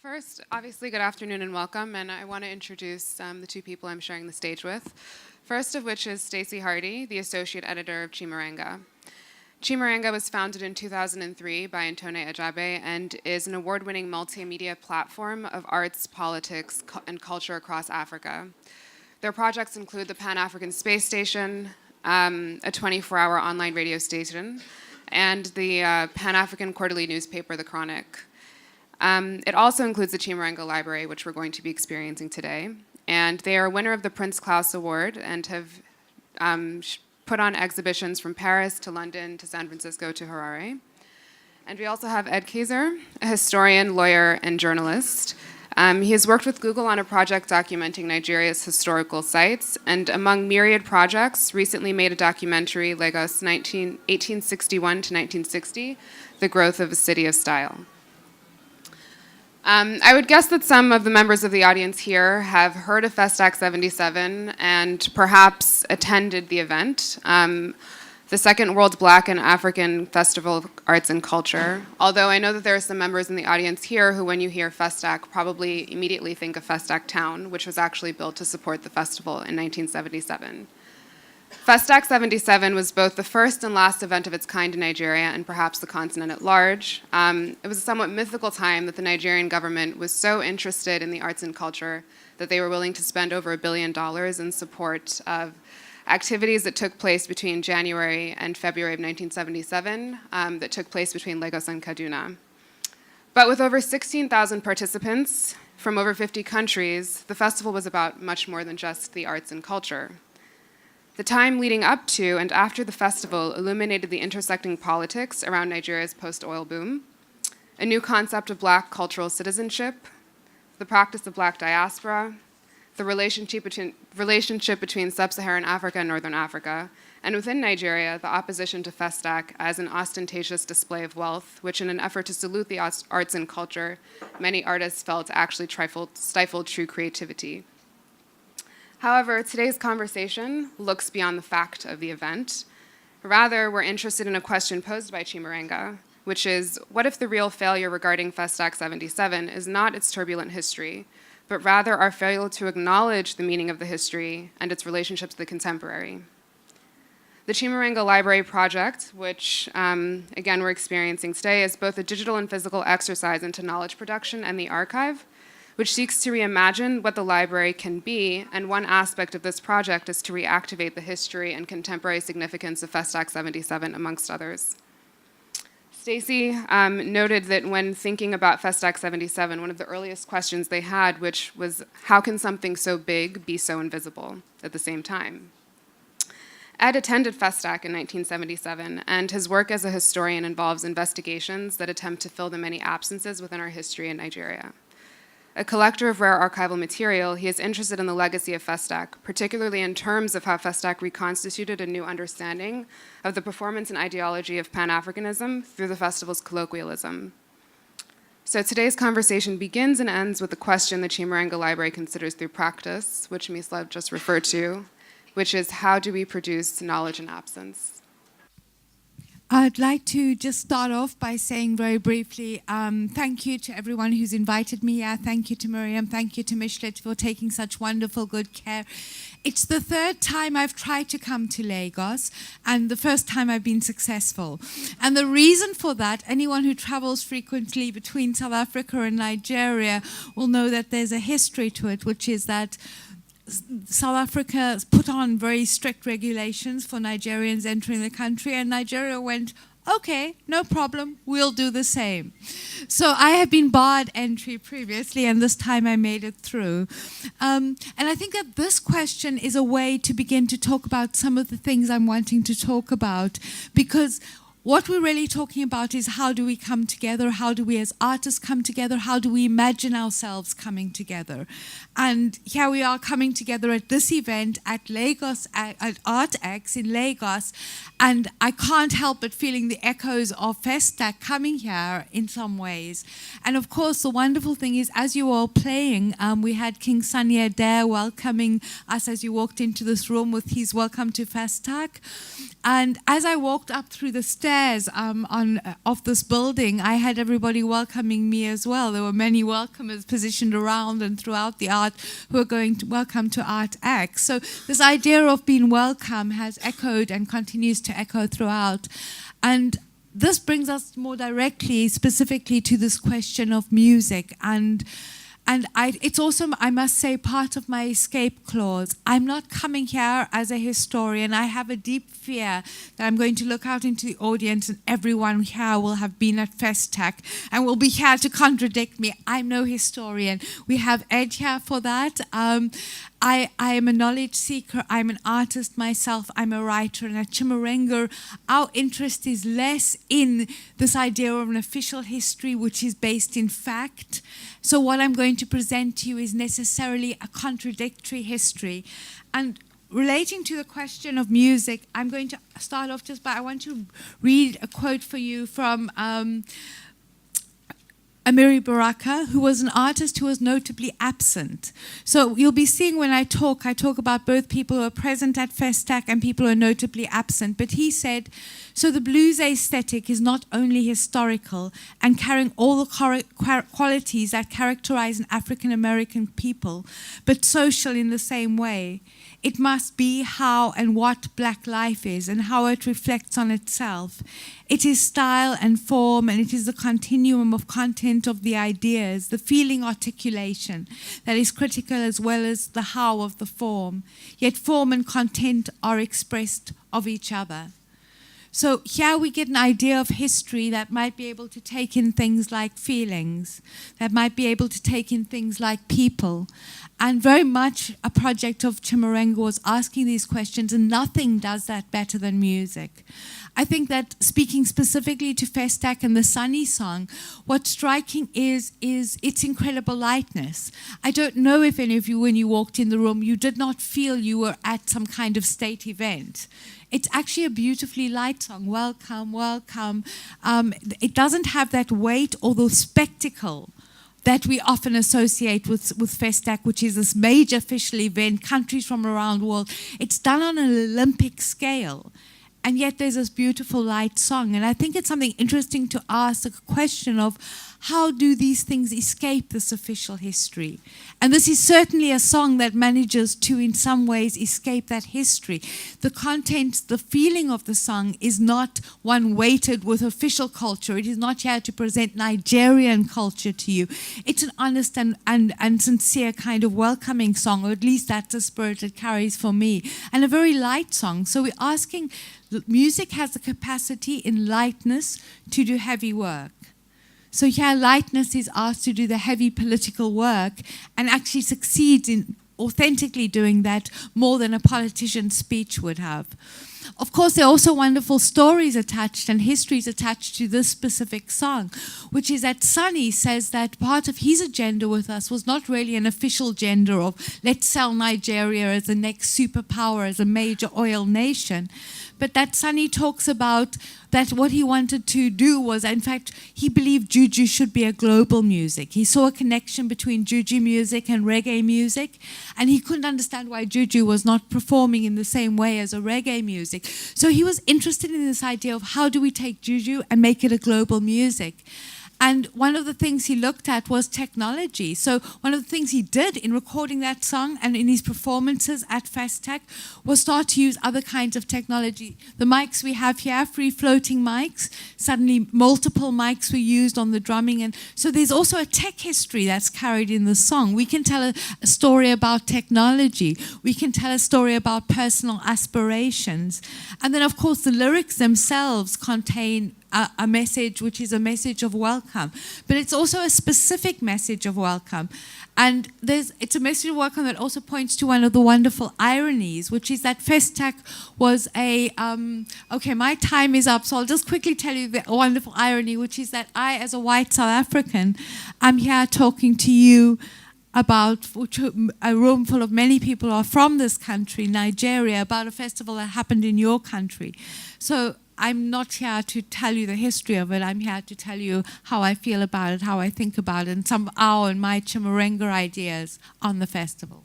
First, obviously, good afternoon and welcome, and I want to introduce the two people I'm sharing the stage with. First of which is Stacy Hardy, the Associate Editor of Chimurenga. Chimurenga was founded in 2003 by Antone Ajabe and is an award-winning multimedia platform of arts, politics, and culture across Africa. Their projects include the Pan-African Space Station, a 24-hour online radio station, and the Pan-African quarterly newspaper, The Chronic. It also includes the Chimurenga Library, which we're going to be experiencing today. And they are a winner of the Prince Claus Award and have put on exhibitions from Paris to London to San Francisco to Harare. And we also have Ed Keazor, a historian, lawyer, and journalist. He has worked with Google on a project documenting Nigeria's historical sites, and among myriad projects, recently made a documentary, Lagos 1861 to 1960, The Growth of a City of Style. I would guess that some of the members of the audience here have heard of Festac 77 and perhaps attended the event, the Second World Black and African Festival of Arts and Culture. Although I know that there are some members in the audience here who, when you hear Festac, probably immediately think of Festac Town, which was actually built to support the festival in 1977. Festac 77 was both the first and last event of its kind in Nigeria and perhaps the continent at large. It was a somewhat mythical time that the Nigerian government was so interested in the arts and culture that they were willing to spend over $1 billion in support of activities that took place between January and February of 1977 that took place between Lagos and Kaduna. But with over 16,000 participants from over 50 countries, the festival was about much more than just the arts and culture. The time leading up to and after the festival illuminated the intersecting politics around Nigeria's post-oil boom, a new concept of Black cultural citizenship, the practice of Black diaspora, the relationship between sub-Saharan Africa and Northern Africa, and within Nigeria, the opposition to Festac as an ostentatious display of wealth, which in an effort to salute the arts and culture, many artists felt actually stifled true creativity. However, today's conversation looks beyond the fact of the event. Rather, we're interested in a question posed by Chimurenga, which is, what if the real failure regarding Festac 77 is not its turbulent history, but rather our failure to acknowledge the meaning of the history and its relationship to the contemporary? The Chimurenga Library project, which, again, we're experiencing today, is both a digital and physical exercise into knowledge production and the archive, which seeks to reimagine what the library can be, and one aspect of this project is to reactivate the history and contemporary significance of Festac 77, amongst others. Stacy noted that when thinking about Festac 77, one of the earliest questions they had, which was, how can something so big be so invisible at the same time? Ed attended Festac in 1977, and his work as a historian involves investigations that attempt to fill the many absences within our history in Nigeria. A collector of rare archival material, he is interested in the legacy of Festac, particularly in terms of how Festac reconstituted a new understanding of the performance and ideology of Pan-Africanism through the festival's colloquialism. So today's conversation begins and ends with the question the Chimurenga Library considers through practice, which Mislav just referred to, which is, how do we produce knowledge in absence? I'd like to just start off by saying very briefly, thank you to everyone who's invited me here. Thank you to Miriam. Thank you to Mishlet for taking such wonderful, good care. It's the third time I've tried to come to Lagos, and the first time I've been successful. And the reason for that, anyone who travels frequently between South Africa and Nigeria will know that there's a history to it, which is that South Africa put on very strict regulations for Nigerians entering the country, and Nigeria went, okay, no problem, we'll do the same. So I have been barred entry previously, and this time I made it through. And I think that this question is a way to begin to talk about some of the things I'm wanting to talk about, because what we're really talking about is, how do we come together? How do we as artists come together? How do we imagine ourselves coming together? And here we are coming together at this event at Lagos, at ArtX in Lagos, and I can't help but feeling the echoes of FezStack coming here in some ways. And of course, the wonderful thing is, as you were all playing, we had King Sunny Adair welcoming us as you walked into this room with his welcome to FezStack. And as I walked up through the stairs, stairs of this building, I had everybody welcoming me as well. There were many welcomers positioned around and throughout the art who are going to welcome to Art X. So this idea of being welcome has echoed and continues to echo throughout. And this brings us more directly, specifically to this question of music. And it's also, I must say, part of my escape clause. I'm not coming here as a historian. I have a deep fear that I'm going to look out into the audience and everyone here will have been at FezStack and will be here to contradict me. I'm no historian. We have Ed here for that. I am a knowledge seeker. I'm an artist myself. I'm a writer. And at Chimurenga, our interest is less in this idea of an official history, which is based in fact. So what I'm going to present to you is necessarily a contradictory history. And relating to the question of music, I'm going to start off just by, I want to read a quote for you from Amiri Baraka, who was an artist who was notably absent. So you'll be seeing when I talk about both people who are present at FezStack and people who are notably absent. But he said, so the blues aesthetic is not only historical and carrying all the qualities that characterize an African American people, but social in the same way. It must be how and what black life is and how it reflects on itself. It is style and form, and it is the continuum of content of the ideas, the feeling articulation that is critical as well as the how of the form. Yet form and content are expressed of each other. So here we get an idea of history that might be able to take in things like feelings, that might be able to take in things like people. And very much a project of Chimurenga was asking these questions, and nothing does that better than music. I think that speaking specifically to FezStack and the Sunny song, what's striking is its incredible lightness. I don't know if any of you, when you walked in the room, you did not feel you were at some kind of state event. It's actually a beautifully light song. Welcome, welcome. It doesn't have that weight or the spectacle that we often associate with FezStack, which is this major official event, countries from around the world. It's done on an Olympic scale. And yet there's this beautiful light song. And I think it's something interesting to ask the question of how do these things escape this official history? And this is certainly a song that manages to, in some ways, escape that history. The content, the feeling of the song is not one weighted with official culture. It is not here to present Nigerian culture to you. It's an honest and sincere kind of welcoming song, or at least that's the spirit it carries for me. And a very light song. So we're asking, music has the capacity in lightness to do heavy work. So here, lightness is asked to do the heavy political work and actually succeeds in authentically doing that more than a politician's speech would have. Of course, there are also wonderful stories attached and histories attached to this specific song, which is that Sunny says that part of his agenda with us was not really an official agenda of let's sell Nigeria as the next superpower, as a major oil nation, but that Sunny talks about that what he wanted to do was, in fact, he believed Juju should be a global music. He saw a connection between Juju music and reggae music, and he couldn't understand why Juju was not performing in the same way as a reggae music. So he was interested in this idea of how do we take Juju and make it a global music. And one of the things he looked at was technology. So one of the things he did in recording that song and in his performances at FezStack was start to use other kinds of technology. The mics we have here, free floating mics, suddenly multiple mics were used on the drumming. And so there's also a tech history that's carried in the song. We can tell a story about technology. We can tell a story about personal aspirations. And then, of course, the lyrics themselves contain a message which is a message of welcome, but it's also a specific message of welcome. And it's a message of welcome that also points to one of the wonderful ironies, which is that FezStack was okay, my time is up, so I'll just quickly tell you the wonderful irony, which is that I, as a white South African, I'm here talking to you about a room full of many people who are from this country, Nigeria, about a festival that happened in your country. So I'm not here to tell you the history of it. I'm here to tell you how I feel about it, how I think about it, and some of our and my Chimurenga ideas on the festival.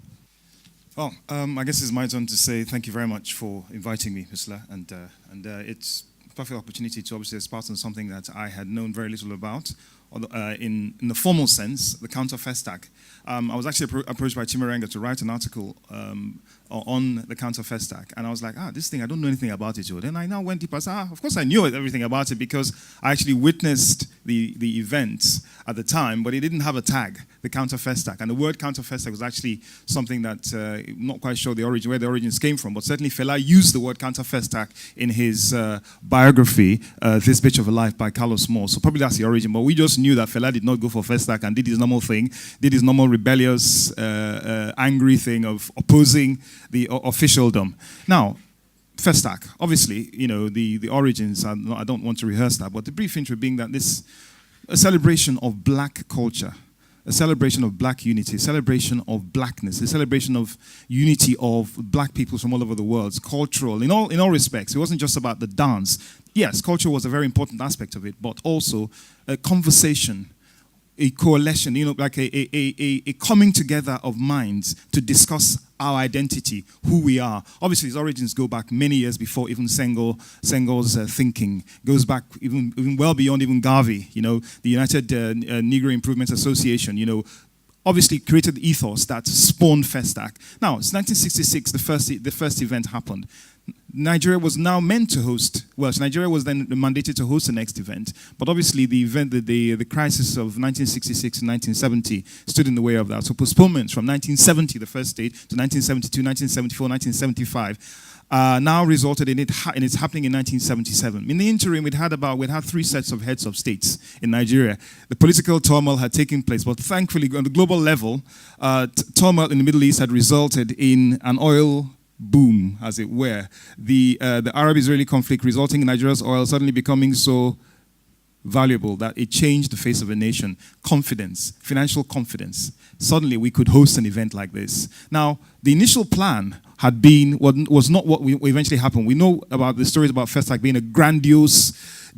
I guess it's my turn to say thank you very much for inviting me, Ms. La, and it's perfect opportunity to obviously espouse on something that I had known very little about, in the formal sense, the counter FezStack. I was actually approached by Chimurenga to write an article on the counter FezStack, and I was like, this thing, I don't know anything about it. Then I now went deep. I said, of course I knew everything about it because I actually witnessed the events at the time, but it didn't have a tag, the counter FezStack. And the word counter FezStack was actually something that, I'm not quite sure where the origins came from, but certainly Fela used the word counter FezStack in his biography, This Bitch of a Life by Carlos Moore. So probably that's the origin, but we just knew that Fela did not go for FezStack and did his normal thing, did his normal rebellious, angry thing of opposing the officialdom. Now, FezStack, obviously, the origins, I don't want to rehearse that, but the brief intro being that this a celebration of black culture, a celebration of black unity, a celebration of blackness, a celebration of unity of black people from all over the world. It's cultural, in all respects. It wasn't just about the dance. Yes, culture was a very important aspect of it, but also a conversation, a coalition, like a coming together of minds to discuss our identity, who we are. Obviously, its origins go back many years before even Senghor's thinking. Goes back even well beyond even Garvey. The United Negro Improvement Association. Obviously created the ethos that spawned FezStack. Now, it's 1966. The first event happened. Nigeria was now meant to host, Nigeria was then mandated to host the next event, but obviously the event, the crisis of 1966 and 1970 stood in the way of that. So postponements from 1970, the first date, to 1972, 1974, 1975, now resulted in it's happening in 1977. In the interim, we'd had 3 sets of heads of states in Nigeria. The political turmoil had taken place, but thankfully on the global level, turmoil in the Middle East had resulted in an oil boom, as it were. The Arab-Israeli conflict resulting in Nigeria's oil suddenly becoming so valuable that it changed the face of a nation. Confidence, financial confidence. Suddenly we could host an event like this. Now, the initial plan had been, was not what eventually happened. We know about the stories about FezStack being a grandiose,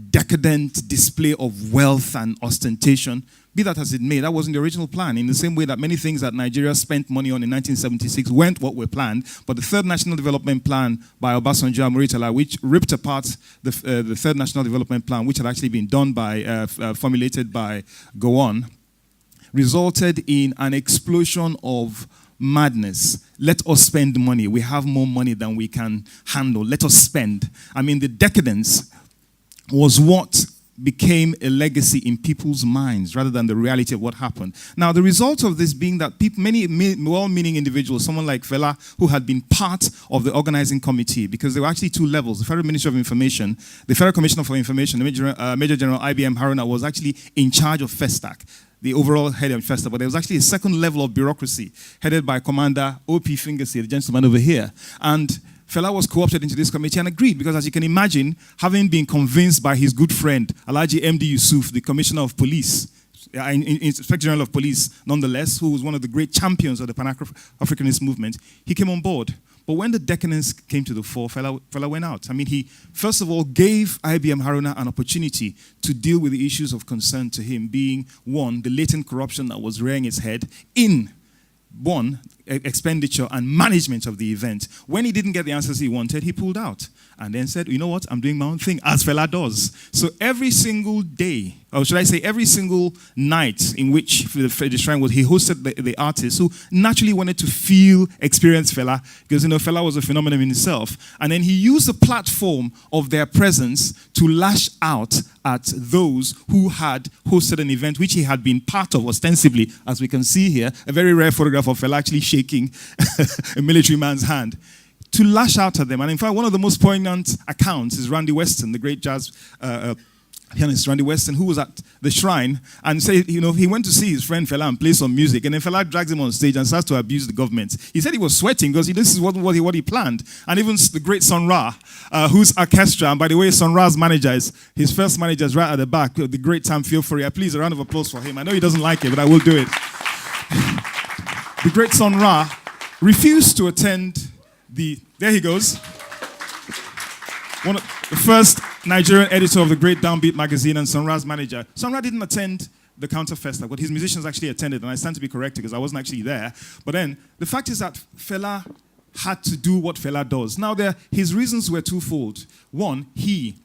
decadent display of wealth and ostentation. Be that as it may, that wasn't the original plan. In the same way that many things that Nigeria spent money on in 1976 weren't what were planned, but the Third National Development Plan by Obasanjo and Muritala, which ripped apart the Third National Development Plan, which had actually been done by, formulated by Gowon, resulted in an explosion of madness. Let us spend money. We have more money than we can handle. Let us spend. I mean, the decadence was what became a legacy in people's minds rather than the reality of what happened. Now, the result of this being that many well-meaning individuals, someone like Fela, who had been part of the organizing committee, because there were actually 2 levels, the Federal Ministry of Information, the Federal Commissioner for Information, the Major General IBM Haruna was actually in charge of FezStack, the overall head of FezStack, but there was actually a second level of bureaucracy headed by Commander O.P. Fingersey, the gentleman over here. And Fela was co-opted into this committee and agreed because, as you can imagine, having been convinced by his good friend, Alhaji M.D. Yusuf, the Commissioner of Police, Inspector General of Police, nonetheless, who was one of the great champions of the Pan-Africanist movement, he came on board. But when the decadence came to the fore, Fela went out. I mean, he, first of all, gave IBM Haruna an opportunity to deal with the issues of concern to him, being, 1, the latent corruption that was rearing its head in, 1, expenditure and management of the event. When he didn't get the answers he wanted, he pulled out and then said, you know what, I'm doing my own thing, as Fela does. So every single day, or should I say every single night in which the shrine was, he hosted the artists who naturally wanted to experience Fela, because Fela was a phenomenon in itself. And then he used the platform of their presence to lash out at those who had hosted an event which he had been part of ostensibly, as we can see here, a very rare photograph of Fela actually shaking a military man's hand, to lash out at them. And in fact, one of the most poignant accounts is Randy Weston, the great jazz pianist Randy Weston, who was at the shrine and said, he went to see his friend Fela and play some music, and then Fela drags him on stage and starts to abuse the government. He said he was sweating because this is what he planned. And even the great Sun Ra, whose orchestra, and by the way, Sun Ra's manager his first manager is right at the back, the great Tam Fiofori. Please, a round of applause for him. I know he doesn't like it, but I will do it. The great Sun Ra refused to attend there he goes. The first Nigerian editor of the great Downbeat magazine and Sun Ra's manager. Sun Ra didn't attend the counter FezStack, but his musicians actually attended, and I stand to be corrected because I wasn't actually there. But then, the fact is that Fela had to do what Fela does. Now, his reasons were twofold. 1, he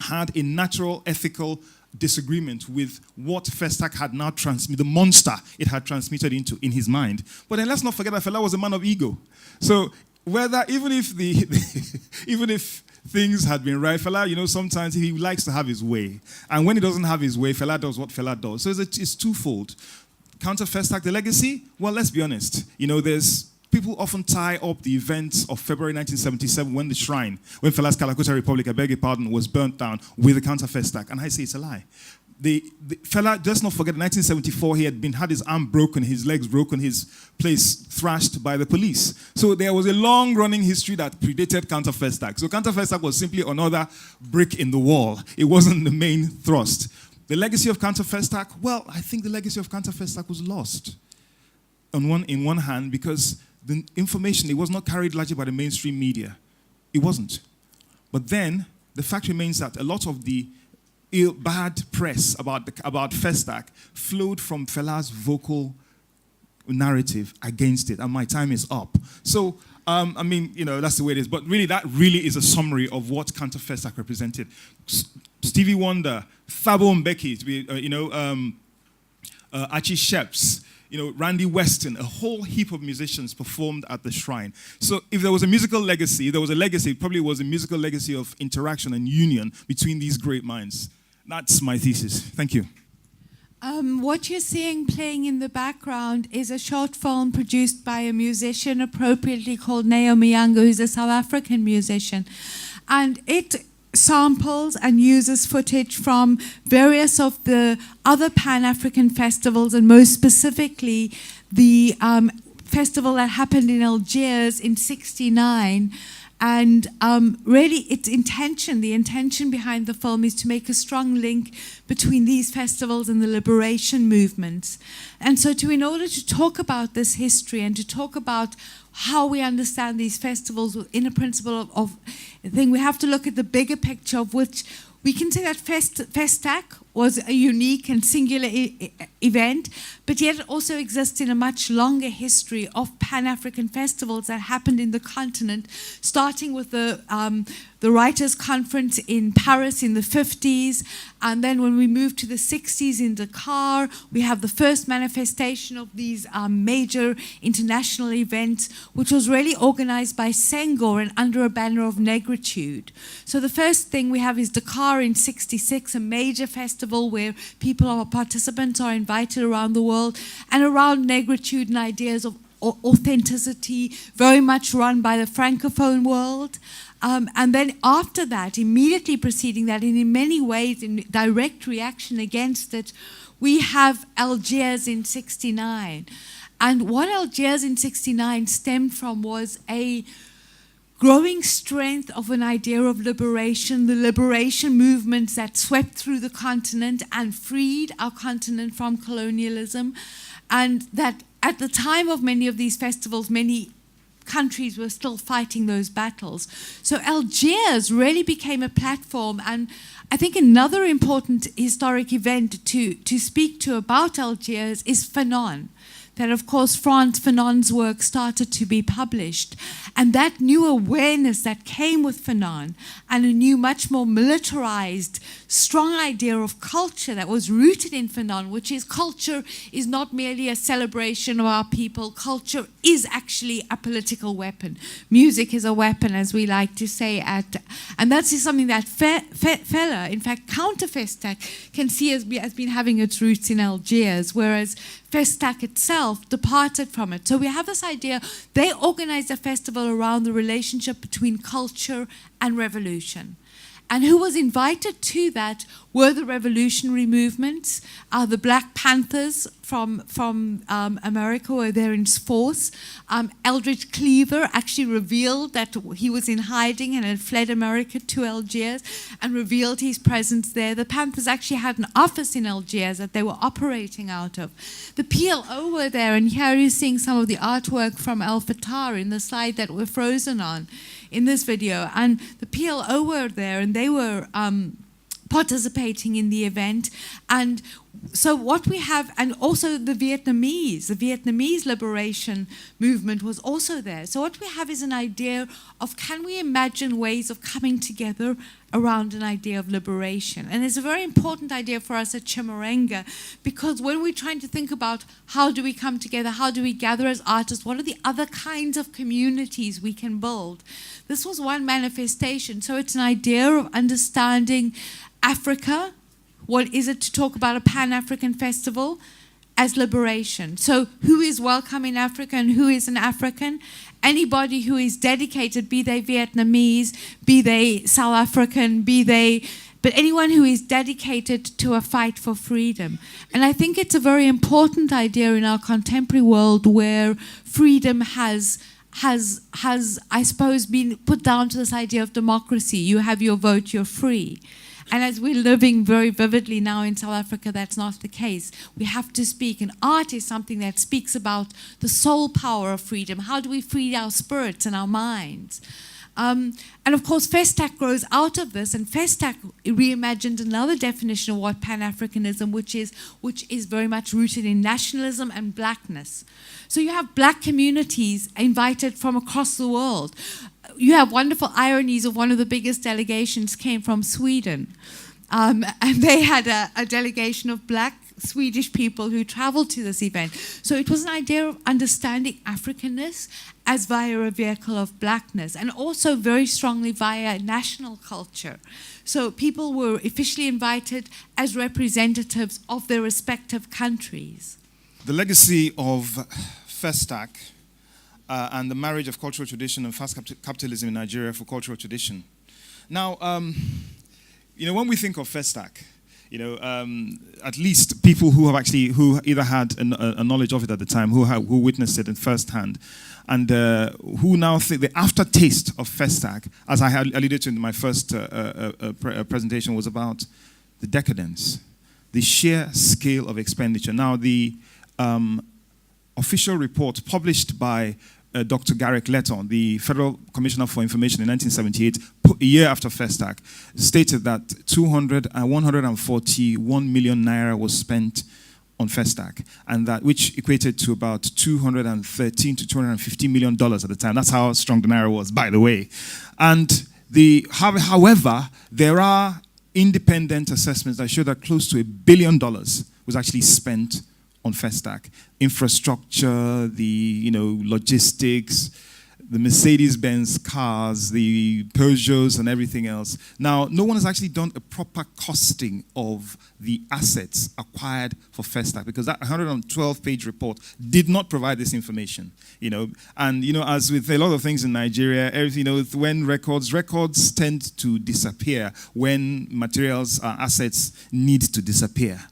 had a natural ethical disagreement with what FezStack had now transmitted, the monster it had transmitted into in his mind. But then let's not forget that Fela was a man of ego. So whether, even if things had been right, Fela, sometimes he likes to have his way. And when he doesn't have his way, Fela does what Fela does. So it's twofold. Counter FezStack, the legacy? Well, let's be honest. People often tie up the events of February 1977 when Fela's Calcutta Republic, I beg your pardon, was burnt down with the counter FezStack. And I say it's a lie. Fela, let's not forget, in 1974, he had his arm broken, his legs broken, his place thrashed by the police. So there was a long-running history that predated counter FezStack. So counter FezStack was simply another brick in the wall. It wasn't the main thrust. The legacy of counter FezStack, well, I think the legacy of counter FezStack was lost in one hand because the information, it was not carried largely by the mainstream media. It wasn't. But then, the fact remains that a lot of the bad press about FezStack flowed from Fela's vocal narrative against it, and my time is up. So, that's the way it is. But really, that really is a summary of what counter FezStack represented. Stevie Wonder, Thabo Mbeki, Archie Sheps, Randy Weston, a whole heap of musicians performed at the shrine. So if there was a musical legacy, it probably was a musical legacy of interaction and union between these great minds. That's my thesis. Thank you. What you're seeing playing in the background is a short film produced by a musician appropriately called Naomi Youngo, who's a South African musician. And it samples and uses footage from various of the other Pan-African festivals, and most specifically the festival that happened in Algiers in '69. And really, the intention behind the film is to make a strong link between these festivals and the liberation movements. And so in order to talk about this history and to talk about how we understand these festivals in a principle of thing, we have to look at the bigger picture, of which we can say that FezStack was a unique and singular event, but yet it also exists in a much longer history of Pan-African festivals that happened in the continent, starting with the Writers' Conference in Paris in the 50s, and then when we moved to the 60s in Dakar, we have the first manifestation of these major international events, which was really organized by Senghor and under a banner of negritude. So the first thing we have is Dakar in '66, a major festival where participants are invited around the world, and around negritude and ideas of authenticity, very much run by the Francophone world. And then after that, immediately preceding that, and in many ways in direct reaction against it, we have Algiers in '69. And what Algiers in '69 stemmed from was a growing strength of an idea of liberation, the liberation movements that swept through the continent and freed our continent from colonialism, and that at the time of many of these festivals, many countries were still fighting those battles. So Algiers really became a platform, and I think another important historic event to speak to about Algiers is Fanon. That, of course, Frantz Fanon's work started to be published. And that new awareness that came with Fanon, and a new, much more militarized, strong idea of culture that was rooted in Fanon, which is culture is not merely a celebration of our people. Culture is actually a political weapon. Music is a weapon, as we like to say. And that's something that Fela, in fact, counter FezStack, can see as been having its roots in Algiers, whereas FezStack itself departed from it. So we have this idea, they organized a festival around the relationship between culture and revolution. And who was invited to that were the revolutionary movements. The Black Panthers from America were there in force. Eldridge Cleaver actually revealed that he was in hiding and had fled America to Algiers and revealed his presence there. The Panthers actually had an office in Algiers that they were operating out of. The PLO were there, and here you're seeing some of the artwork from El Fatah in the slide that we're frozen on in this video. And the PLO were there, and they were participating in the event. And so what we have, and also the Vietnamese liberation movement was also there. So what we have is an idea of, can we imagine ways of coming together around an idea of liberation? And it's a very important idea for us at Chimurenga, because when we're trying to think about how do we come together, how do we gather as artists, what are the other kinds of communities we can build? This was one manifestation. So it's an idea of understanding Africa. What is it to talk about a Pan-African festival as liberation? So who is welcome in Africa and who is an African? Anybody who is dedicated, be they Vietnamese, be they South African, but anyone who is dedicated to a fight for freedom. And I think it's a very important idea in our contemporary world, where freedom has, I suppose, been put down to this idea of democracy. You have your vote, you're free. And as we're living very vividly now in South Africa, that's not the case. We have to speak, and art is something that speaks about the soul power of freedom. How do we free our spirits and our minds? And of course, FezStack grows out of this, and FezStack reimagined another definition of what Pan-Africanism, which is very much rooted in nationalism and blackness. So you have black communities invited from across the world. You have wonderful ironies of one of the biggest delegations came from Sweden. And they had a delegation of black Swedish people who traveled to this event. So it was an idea of understanding Africanness as via a vehicle of blackness, and also very strongly via national culture. So people were officially invited as representatives of their respective countries. The legacy of FezStack and the marriage of cultural tradition and fast capitalism in Nigeria for cultural tradition. Now, when we think of FezStack, at least people who either had a knowledge of it at the time, who witnessed it in firsthand, and who now think the aftertaste of FezStack, as I had alluded to in my first presentation, was about the decadence, the sheer scale of expenditure. Now, the official report published by Dr. Garrick Letton, the Federal Commissioner for Information in 1978, a year after FezStack, stated that 141 million naira was spent on FezStack, and that which equated to about $213 to $250 million at the time. That's how strong the naira was, by the way. And however, there are independent assessments that show that close to $1 billion was actually spent on FezStack. Infrastructure, the logistics, the Mercedes-Benz cars, the Peugeots and everything else. Now, no one has actually done a proper costing of the assets acquired for FezStack, because that 112-page report did not provide this information. And as with a lot of things in Nigeria, when records tend to disappear when materials, assets need to disappear.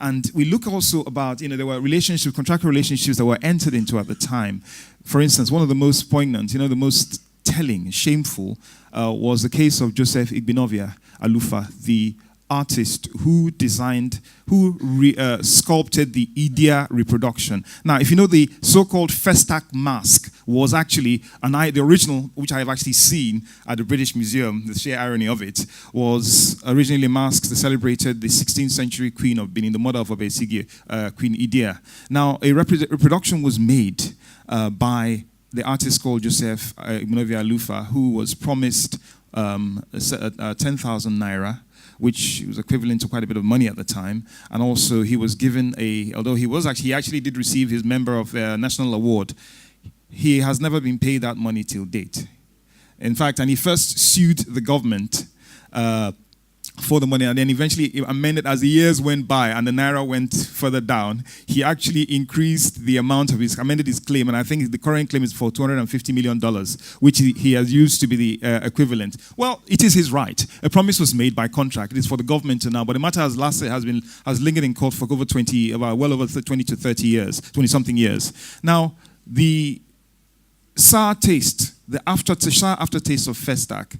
And we look also about, there were contractual relationships that were entered into at the time. For instance, one of the most poignant, the most telling, shameful, was the case of Joseph Igbinovia Alufa, the artist who sculpted the Idia reproduction. Now, if you know, the so-called FezStack mask was actually the original, which I have actually seen at the British Museum. The sheer irony of it was originally masks that celebrated the 16th century Queen of Benin, the mother of Obesigi, Queen Idia. Now, a reproduction was made by the artist called Joseph Igbinovia Alufa, who was promised 10,000 naira, which was equivalent to quite a bit of money at the time. And also he was given although he actually did receive his member of national award, he has never been paid that money till date. In fact, and he first sued the government for the money, and then eventually amended as the years went by and the naira went further down. He actually increased the amount of amended his claim, and I think the current claim is for $250 million, which he has used to be the equivalent. Well, it is his right. A promise was made by contract. It is for the government to now, but the matter has lingered in court for well over 20 to 30 years, 20-something years. Now, the sour taste, the aftertaste of FezStack,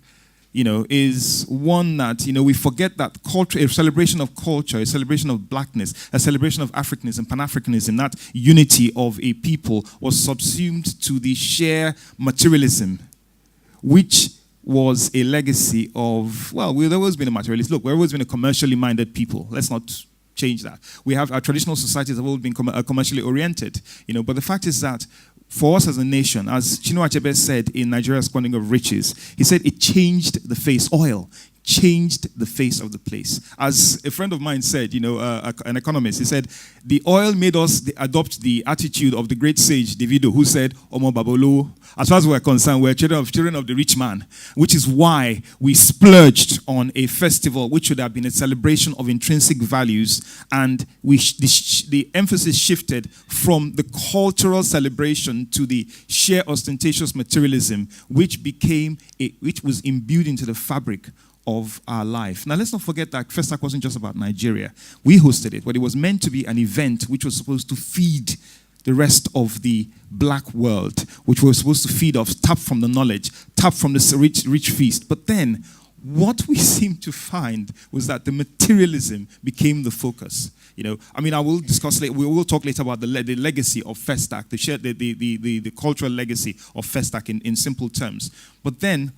is one that, we forget that culture, a celebration of culture, a celebration of blackness, a celebration of Africanism, Pan-Africanism, that unity of a people was subsumed to the sheer materialism, which was a legacy of, we've always been a materialist. Look, we've always been a commercially minded people. Let's not change that. We have our traditional societies have all been commercially oriented, but the fact is that for us as a nation, as Chinua Achebe said in Nigeria's Squandering of Riches, he said it changed the face. Oil changed the face of the place. As a friend of mine said, an economist, he said, the oil made us adopt the attitude of the great sage Davido, who said, Omo Babolo, as far as we're concerned, we're children of the rich man, which is why we splurged on a festival which should have been a celebration of intrinsic values, and the emphasis shifted from the cultural celebration to the sheer ostentatious materialism, which was imbued into the fabric of our life. Now, let's not forget that FezStack wasn't just about Nigeria. We hosted it, but it was meant to be an event which was supposed to feed the rest of the black world, which was supposed to feed off, tap from the knowledge, tap from the rich feast. But then, what we seemed to find was that the materialism became the focus. I will discuss later. We will talk later about the legacy of FezStack, the cultural legacy of FezStack in simple terms. But then,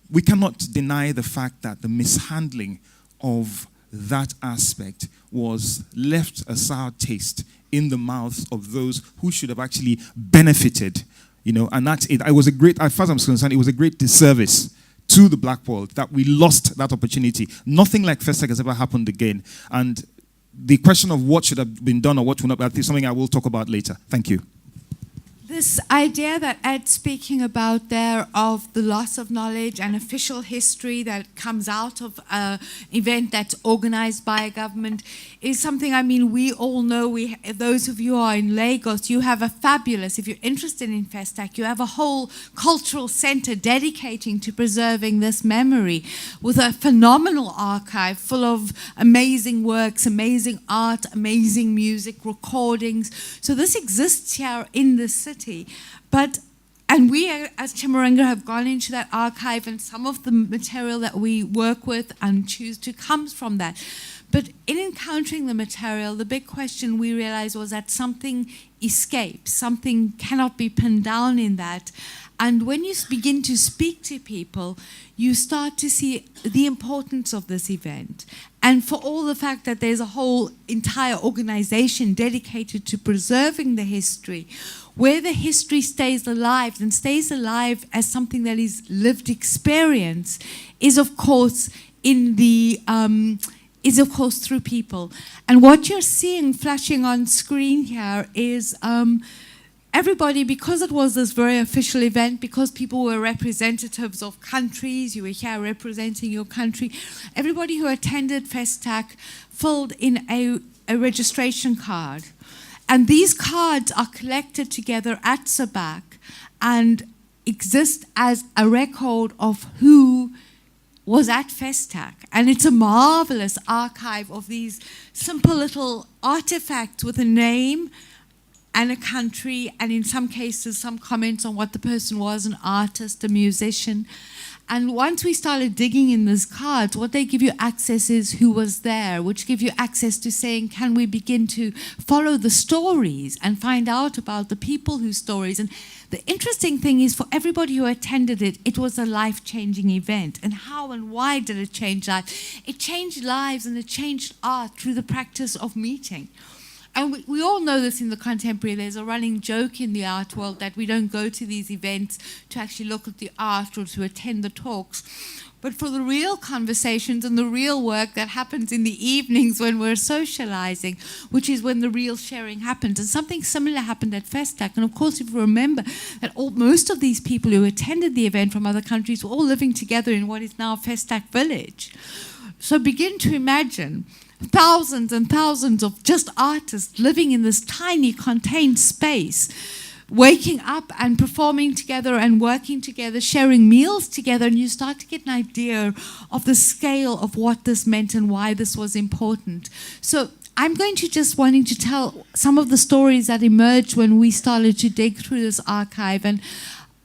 we cannot deny the fact that the mishandling of that aspect was left a sour taste in the mouths of those who should have actually benefited, and that's it. It was as far as I'm concerned, it was a great disservice to the black world that we lost that opportunity. Nothing like FezStack has ever happened again. And the question of what should have been done or what would not be, is something I will talk about later. Thank you. This idea that Ed's speaking about there of the loss of knowledge and official history that comes out of an event that's organized by a government is something, we all know. Those of you who are in Lagos, you have a fabulous, if you're interested in FezStack, you have a whole cultural center dedicating to preserving this memory with a phenomenal archive full of amazing works, amazing art, amazing music, recordings. So this exists here in the city. And we, as Chimurenga, have gone into that archive, and some of the material that we work with and choose to comes from that. But in encountering the material, the big question we realized was that something escapes, something cannot be pinned down in that. And when you begin to speak to people, you start to see the importance of this event. And for all the fact that there's a whole entire organization dedicated to preserving the history, where the history stays alive and stays alive as something that is lived experience, is of course through people. And what you're seeing flashing on screen here is everybody, because it was this very official event, because people were representatives of countries, you were here representing your country, everybody who attended FezStack filled in a registration card. And these cards are collected together at SABAC and exist as a record of who was at FezStack. And it's a marvelous archive of these simple little artifacts with a name and a country, and in some cases, some comments on what the person was, an artist, a musician. And once we started digging in these cards, what they give you access is who was there, which give you access to saying, can we begin to follow the stories and find out about the people whose stories. And the interesting thing is, for everybody who attended it, it was a life-changing event. And how and why did it change lives? It changed lives and it changed art through the practice of meeting. And we all know this in the contemporary. There's a running joke in the art world that we don't go to these events to actually look at the art or to attend the talks. But for the real conversations and the real work that happens in the evenings when we're socializing, which is when the real sharing happens. And something similar happened at FezStack. And of course, if you remember that most of these people who attended the event from other countries were all living together in what is now FezStack Village. So begin to imagine thousands and thousands of just artists living in this tiny contained space, waking up and performing together and working together, sharing meals together, and you start to get an idea of the scale of what this meant and why this was important. So I'm going to just wanting to tell some of the stories that emerged when we started to dig through this archive. And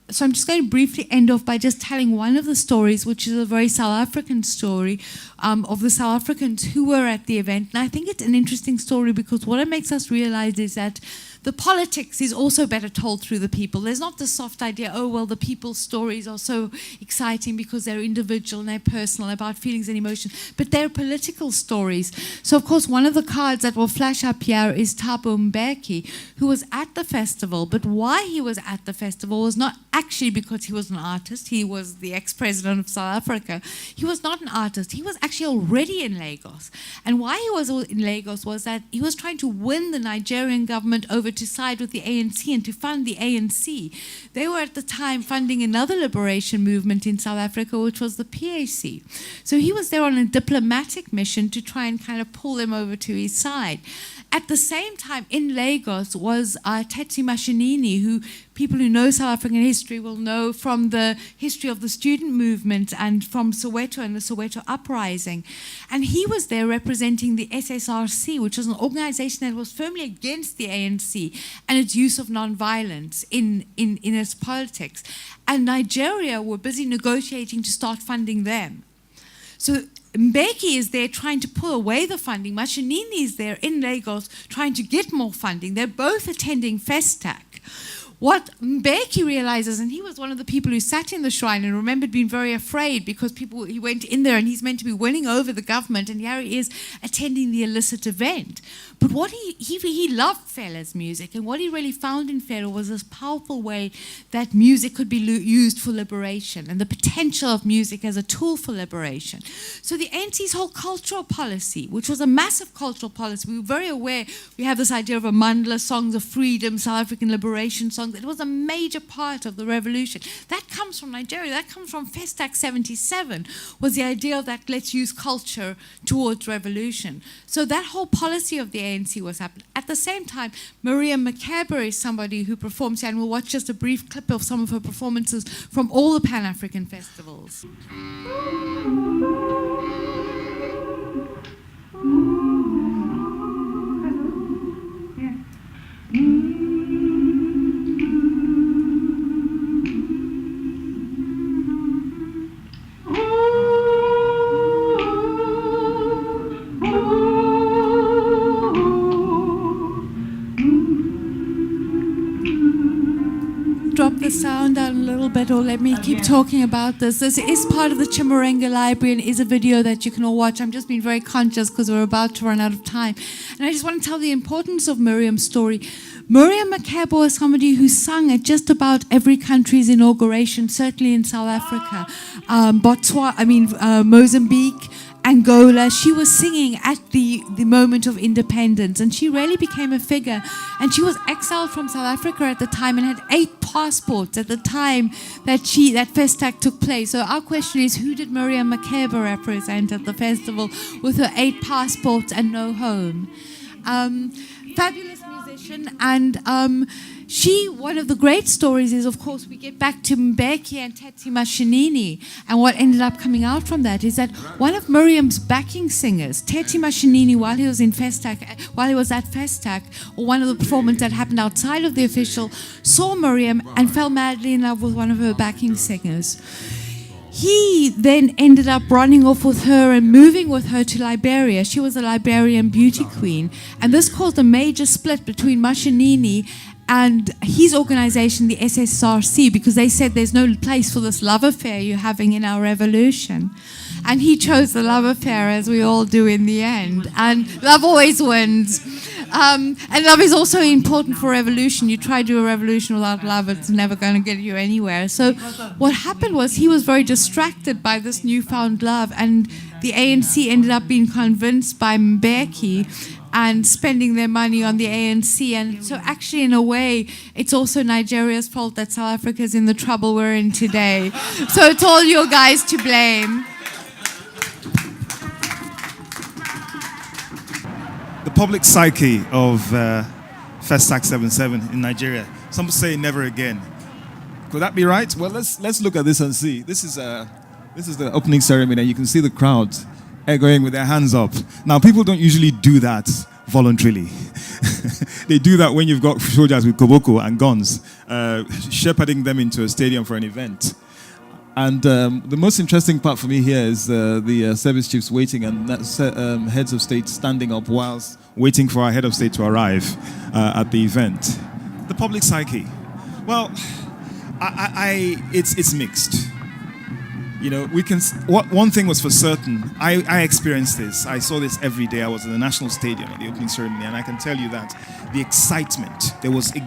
so I'm just going to briefly end off by just telling one of the stories, which is a very South African story of the South Africans who were at the event. And I think it's an interesting story because what it makes us realize is that the politics is also better told through the people. There's not the soft idea, oh, well, the people's stories are so exciting because they're individual and they're personal, about feelings and emotions, but they're political stories. So, of course, one of the cards that will flash up here is Thabo Mbeki, who was at the festival, but why he was at the festival was not actually because he was an artist. He was the ex-president of South Africa. He was not an artist. He was actually already in Lagos. And why he was in Lagos was that he was trying to win the Nigerian government over to side with the ANC and to fund the ANC. They were at the time funding another liberation movement in South Africa, which was the PAC. So he was there on a diplomatic mission to try and kind of pull them over to his side. At the same time, in Lagos was Tetsi Mashinini, who people who know South African history will know from the history of the student movement and from Soweto and the Soweto uprising. And he was there representing the SSRC, which was an organization that was firmly against the ANC and its use of nonviolence in its politics. And Nigeria were busy negotiating to start funding them. So Mbeki is there trying to pull away the funding. Mashinini is there in Lagos trying to get more funding. They're both attending FezStack. What Mbeki realizes, and he was one of the people who sat in the shrine and remembered being very afraid because he went in there and he's meant to be winning over the government, and here he is attending the illicit event. But what he loved Fela's music, and what he really found in Fela was this powerful way that music could be used for liberation and the potential of music as a tool for liberation. So the ANC's whole cultural policy, which was a massive cultural policy, we were very aware, we have this idea of a mandala, songs of freedom, South African liberation songs. It was a major part of the revolution. That comes from Nigeria. That comes from Festac 77, was the idea that let's use culture towards revolution. So that whole policy of the ANC was happening. At the same time, Miriam Mkhize is somebody who performs here, and we'll watch just a brief clip of some of her performances from all the Pan-African festivals. Drop the sound down a little bit, or let me keep talking about this. This is part of the Chimurenga library and is a video that you can all watch. I'm just being very conscious because we're about to run out of time. And I just want to tell the importance of Miriam's story. Miriam Mkhize was somebody who sung at just about every country's inauguration, certainly in South Africa, Mozambique, Angola. She was singing at the moment of independence, and she really became a figure. And she was exiled from South Africa at the time and had 8 passports at the time that FezStack took place. So our question is, who did Miriam Mkhize represent at the festival with her 8 passports and no home? Fabulous musician, and one of the great stories is, of course, we get back to Mbeki and Tetsi Mashinini, and what ended up coming out from that is that one of Miriam's backing singers, Tetsi Mashinini, while he was at FezStack, or one of the performances that happened outside of the official, saw Miriam and fell madly in love with one of her backing singers. He then ended up running off with her and moving with her to Liberia. She was a Liberian beauty queen. And this caused a major split between Mashinini and his organization, the SSRC, because they said there's no place for this love affair you're having in our revolution. And he chose the love affair, as we all do in the end. And love always wins. And love is also important for revolution. You try to do a revolution without love, it's never going to get you anywhere. So what happened was he was very distracted by this newfound love, and the ANC ended up being convinced by Mbeki and spending their money on the ANC. And so actually, in a way, it's also Nigeria's fault that South Africa is in the trouble we're in today. So it's all you guys to blame. The public psyche of Festac 77 in Nigeria. Some say never again. Could that be right? Well, let's look at this and see. This is the opening ceremony, and you can see the crowd going with their hands up. Now, people don't usually do that voluntarily. They do that when you've got soldiers with koboko and guns, shepherding them into a stadium for an event. And the most interesting part for me here is the service chiefs waiting and heads of state standing up whilst waiting for our head of state to arrive at the event. The public psyche. Well, it's mixed. You know, one thing was for certain. I experienced this. I saw this every day. I was in the National Stadium at the opening ceremony, and I can tell you that the excitement, there was a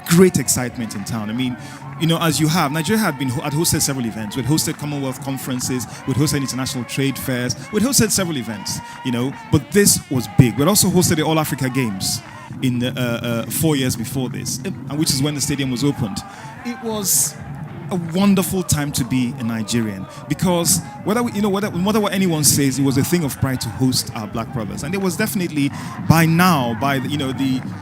great excitement in town. I mean, you know, as you have, Nigeria had hosted several events. We'd hosted Commonwealth conferences, we'd hosted international trade fairs, we'd hosted several events, you know, but this was big. We'd also hosted the All Africa Games in 4 years before this, and which is when the stadium was opened. It was a wonderful time to be a Nigerian, because whether what anyone says, it was a thing of pride to host our black brothers, and there was definitely the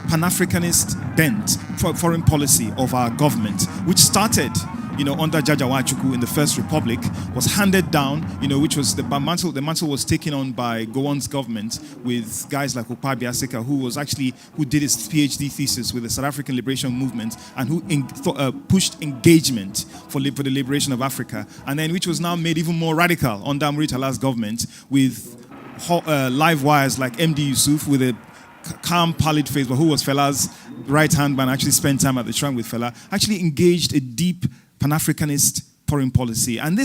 Pan-Africanist bent for foreign policy of our government, which started under Jaja Wachukwu in the First Republic, was handed down, which was the mantle was taken on by Gowon's government with guys like Okpabi Asika, who did his PhD thesis with the South African Liberation Movement and who pushed engagement for the liberation of Africa, and then which was now made even more radical under Muritala's government with live wires like MD Yusuf with a calm, pallid face, but who was Fela's right-hand man, actually spent time at the shrine with Fela, actually engaged a deep Pan-Africanist foreign policy. And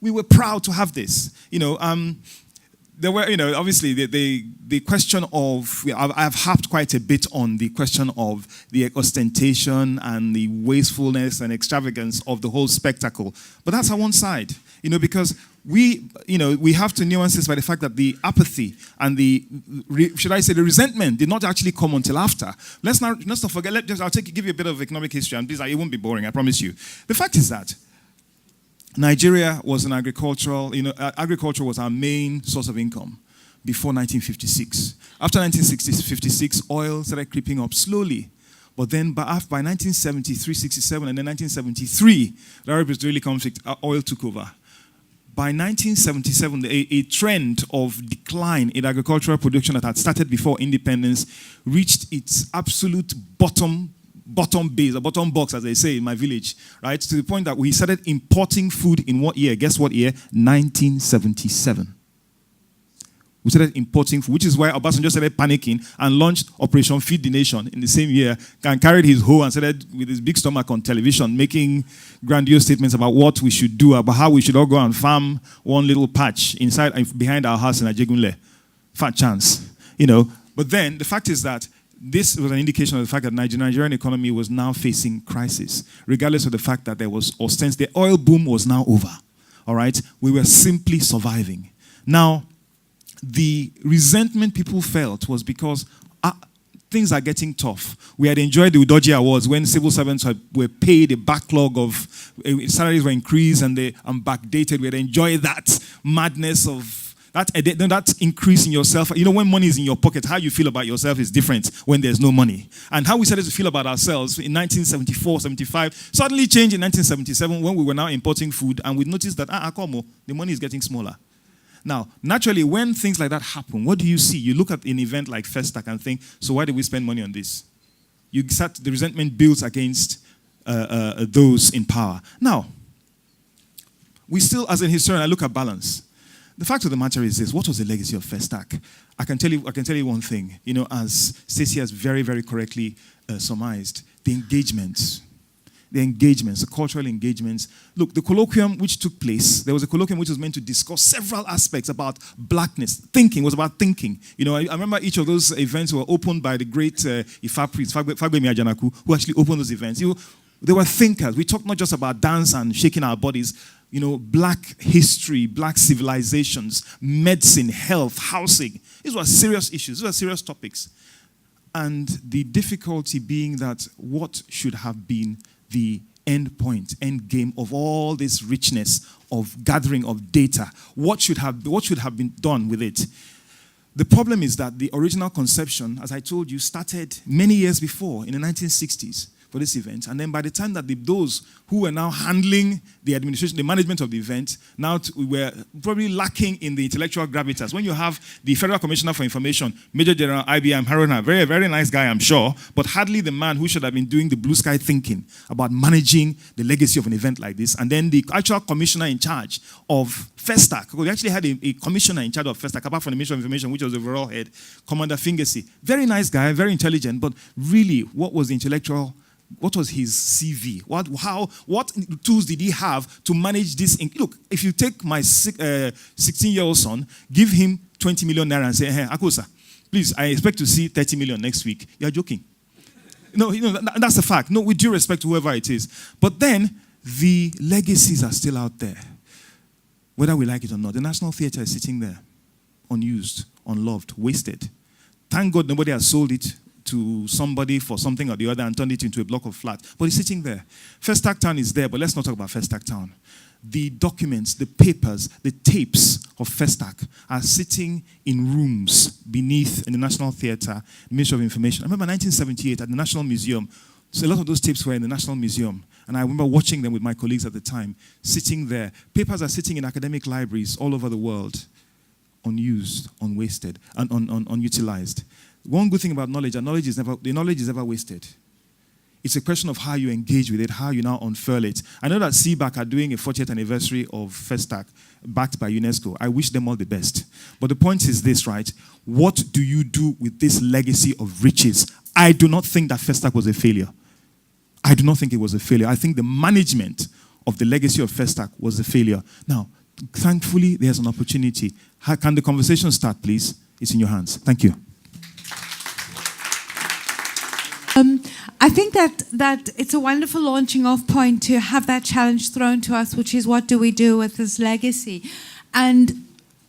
we were proud to have this. There were, obviously the question of, I've harped quite a bit on the question of the ostentation and the wastefulness and extravagance of the whole spectacle. But that's on one side, because we have to nuance this by the fact that the apathy and the resentment did not actually come until after. Let's not forget, give you a bit of economic history, and please, it won't be boring, I promise you. The fact is that Nigeria was an agriculture was our main source of income before 1956. After 1956, oil started creeping up slowly. But then by 1973, 67, and then 1973, the Arab-Israeli conflict, oil took over. By 1977, a trend of decline in agricultural production that had started before independence reached its absolute bottom base, or bottom box, as they say in my village, right? To the point that we started importing food in what year? Guess what year? 1977. We started importing food, which is why Obasanjo started panicking and launched Operation Feed the Nation in the same year, and carried his hoe and started with his big stomach on television, making grandiose statements about what we should do, about how we should all go and farm one little patch behind our house in Ajegunle. Fat chance, But then the fact is that this was an indication of the fact that the Nigerian economy was now facing crisis, regardless of the fact that there was the oil boom was now over. All right, we were simply surviving. Now, the resentment people felt was because things are getting tough. We had enjoyed the Udoji Awards when civil servants were paid a backlog of salaries were increased and backdated. We had enjoyed that madness of that increase in yourself. When money is in your pocket, how you feel about yourself is different when there's no money. And how we started to feel about ourselves in 1974, 75, suddenly changed in 1977 when we were now importing food, and we noticed that the money is getting smaller. Now, naturally, when things like that happen, what do you see? You look at an event like FezStack and think, so why did we spend money on this? The resentment builds against those in power. Now, we still, as a historian, I look at balance. The fact of the matter is this: what was the legacy of FezStack? I can tell you one thing. As Stacy has very, very correctly surmised, the engagements, the cultural engagements. Look, the colloquium which took place, there was a colloquium which was meant to discuss several aspects about blackness. Thinking was about thinking. I remember each of those events were opened by the great Ifa priest, Fagbemi Ajanaku, who actually opened those events. They were thinkers. We talked not just about dance and shaking our bodies. Black history, black civilizations, medicine, health, housing. These were serious issues. These were serious topics. And the difficulty being that what should have been the end game of all this richness of gathering of data, what should have been done with it? The problem is that the original conception, as I told you, started many years before, in the 1960s. for this event. And then by the time that those who were now handling the administration, the management of the event, we were probably lacking in the intellectual gravitas. When you have the Federal Commissioner for Information, Major General IBM Haruna, very, very nice guy, I'm sure, but hardly the man who should have been doing the blue sky thinking about managing the legacy of an event like this. And then the actual commissioner in charge of FezStack, we actually had a commissioner in charge of FezStack, apart from the Ministry of Information, which was the overall head, Commander Fingesi. Very nice guy, very intelligent, but really, what was his CV? What tools did he have to manage this? Look, if you take my 16-year-old son, give him 20 million naira and say, hey, Akosa, please, I expect to see 30 million next week. You're joking. No, that's a fact. No, with due respect to whoever it is. But then, the legacies are still out there, whether we like it or not. The National Theatre is sitting there, unused, unloved, wasted. Thank God nobody has sold it to somebody for something or the other and turned it into a block of flats. But it's sitting there. FezStack Town is there, but let's not talk about FezStack Town. The documents, the papers, the tapes of FezStack are sitting in rooms beneath in the National Theatre, Ministry of Information. I remember 1978 at the National Museum. So a lot of those tapes were in the National Museum. And I remember watching them with my colleagues at the time, sitting there. Papers are sitting in academic libraries all over the world, unused, unwasted, and unutilized. One good thing about knowledge, the knowledge is never wasted. It's a question of how you engage with it, how you now unfurl it. I know that CBAC are doing a 40th anniversary of FezStack, backed by UNESCO. I wish them all the best. But the point is this, right? What do you do with this legacy of riches? I do not think that FezStack was a failure. I do not think it was a failure. I think the management of the legacy of FezStack was a failure. Now, thankfully, there's an opportunity. How can the conversation start, please? It's in your hands. Thank you. I think that it's a wonderful launching off point to have that challenge thrown to us, which is what do we do with this legacy? And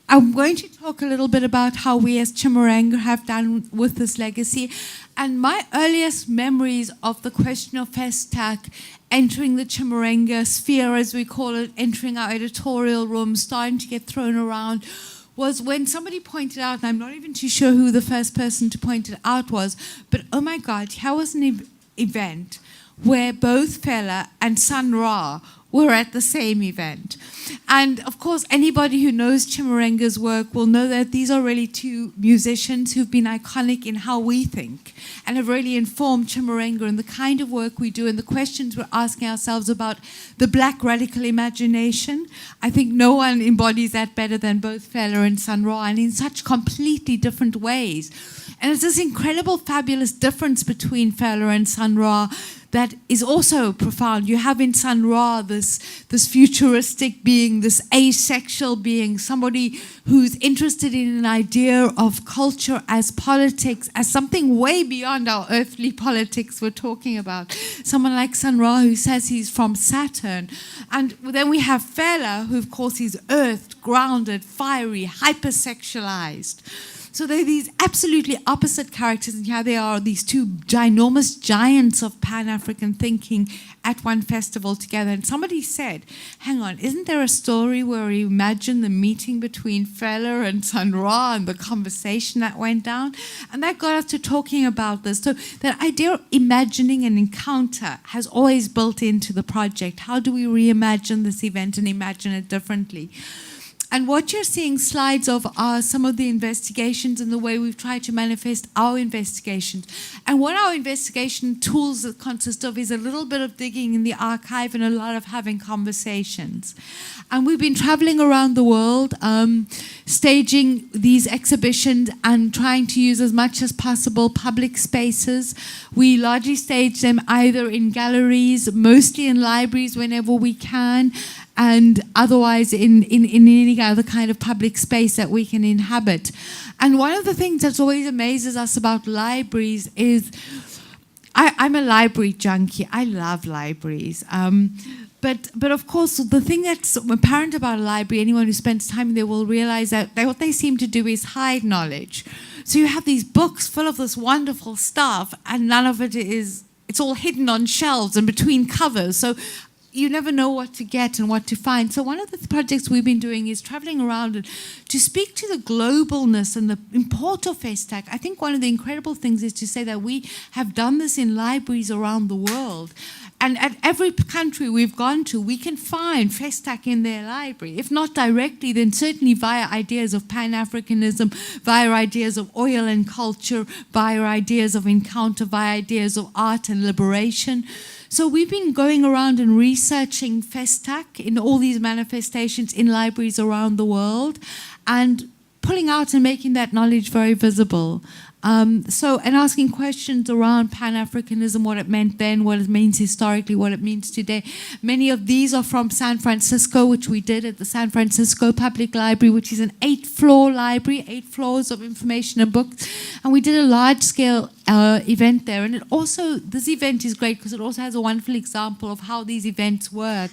I'm going to talk a little bit about how we as Chimurenga have done with this legacy. And my earliest memories of the question of FezStack entering the Chimurenga sphere, as we call it, entering our editorial room, starting to get thrown around, was when somebody pointed out, and I'm not even too sure who the first person to point it out was, but oh my God, here was an event where both Fela and Sun Ra were at the same event. And of course, anybody who knows Chimurenga's work will know that these are really two musicians who've been iconic in how we think and have really informed Chimurenga and the kind of work we do and the questions we're asking ourselves about the black radical imagination. I think no one embodies that better than both Fela and Sun Ra, and in such completely different ways. And it's this incredible, fabulous difference between Fela and Sun Ra that is also profound. You have in Sun Ra this futuristic being, this asexual being, somebody who's interested in an idea of culture as politics, as something way beyond our earthly politics we're talking about. Someone like Sun Ra who says he's from Saturn. And then we have Fela, who of course is earthed, grounded, fiery, hypersexualized. So they're these absolutely opposite characters, and here they are, these two ginormous giants of Pan-African thinking at one festival together. And somebody said, hang on, isn't there a story where we imagine the meeting between Fela and Sun Ra and the conversation that went down? And that got us to talking about this. So that idea of imagining an encounter has always built into the project. How do we reimagine this event and imagine it differently? And what you're seeing slides of are some of the investigations and the way we've tried to manifest our investigations. And what our investigation tools consist of is a little bit of digging in the archive and a lot of having conversations. And we've been traveling around the world, staging these exhibitions and trying to use as much as possible public spaces. We largely stage them either in galleries, mostly in libraries whenever we can, and otherwise in any other kind of public space that we can inhabit. And one of the things that always amazes us about libraries is, I'm a library junkie. I love libraries. But of course, the thing that's apparent about a library, anyone who spends time there will realize that what they seem to do is hide knowledge. So you have these books full of this wonderful stuff, and none of it is, it's all hidden on shelves and between covers. So you never know what to get and what to find. So one of the projects we've been doing is traveling around and to speak to the globalness and the import of FezStack. I think one of the incredible things is to say that we have done this in libraries around the world. And at every country we've gone to, we can find FezStack in their library. If not directly, then certainly via ideas of Pan-Africanism, via ideas of oil and culture, via ideas of encounter, via ideas of art and liberation. So we've been going around and researching FezStack in all these manifestations in libraries around the world and pulling out and making that knowledge very visible. And asking questions around Pan-Africanism, what it meant then, what it means historically, what it means today. Many of these are from San Francisco, which we did at the San Francisco Public Library, which is an 8-floor library, 8 floors of information and books. And we did a large-scale event there. And this event is great because it also has a wonderful example of how these events work.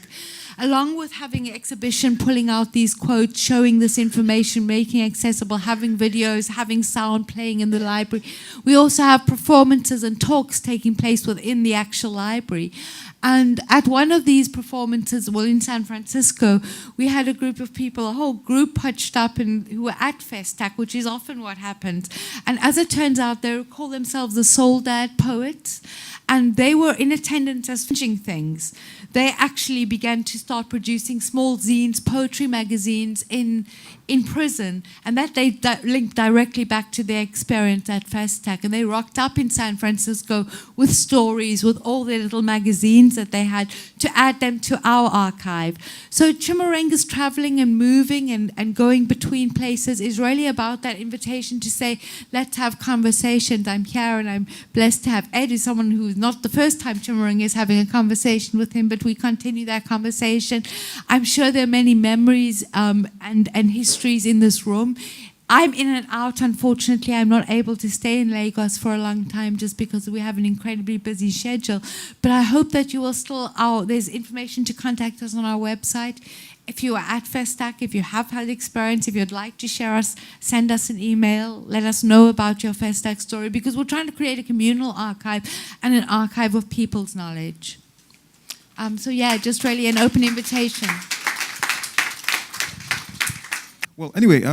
Along with having an exhibition, pulling out these quotes, showing this information, making accessible, having videos, having sound playing in the library. We also have performances and talks taking place within the actual library. And at one of these performances, well, in San Francisco, we had a group of people, a whole group pitched up who were at FezStack, which is often what happens. And as it turns out, they call themselves the Soul Dad Poets. And they were in attendance as finishing things. They actually began to start producing small zines, poetry magazines in prison. And that they linked directly back to their experience at FezStack. And they rocked up in San Francisco with stories, with all their little magazines that they had to add them to our archive. So Chimurenga's traveling and moving and going between places is really about that invitation to say, let's have conversations. I'm here and I'm blessed to have Ed, who's someone who's not the first time Chimurenga is having a conversation with him, but we continue that conversation. I'm sure there are many memories and histories in this room. I'm in and out, unfortunately. I'm not able to stay in Lagos for a long time just because we have an incredibly busy schedule. But I hope that you will still, there's information to contact us on our website. If you are at FezStack, if you have had experience, if you'd like to share us, send us an email, let us know about your FezStack story, because we're trying to create a communal archive and an archive of people's knowledge. So yeah, just really an open invitation. Well, anyway,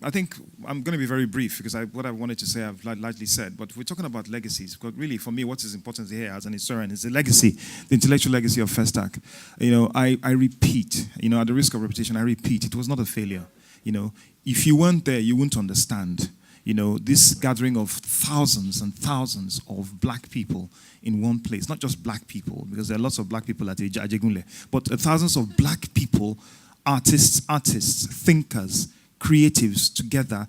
I think I'm going to be very brief because what I wanted to say I've largely said. But we're talking about legacies. Because really, for me, what is important here as an historian is the legacy, the intellectual legacy of FezStack. You know, I repeat, you know, at the risk of repetition, I repeat, it was not a failure. You know, if you weren't there, you wouldn't understand. You know, this gathering of thousands and thousands of black people in one place, not just black people, because there are lots of black people at Ajegunle, but thousands of black people, artists, thinkers, creatives together,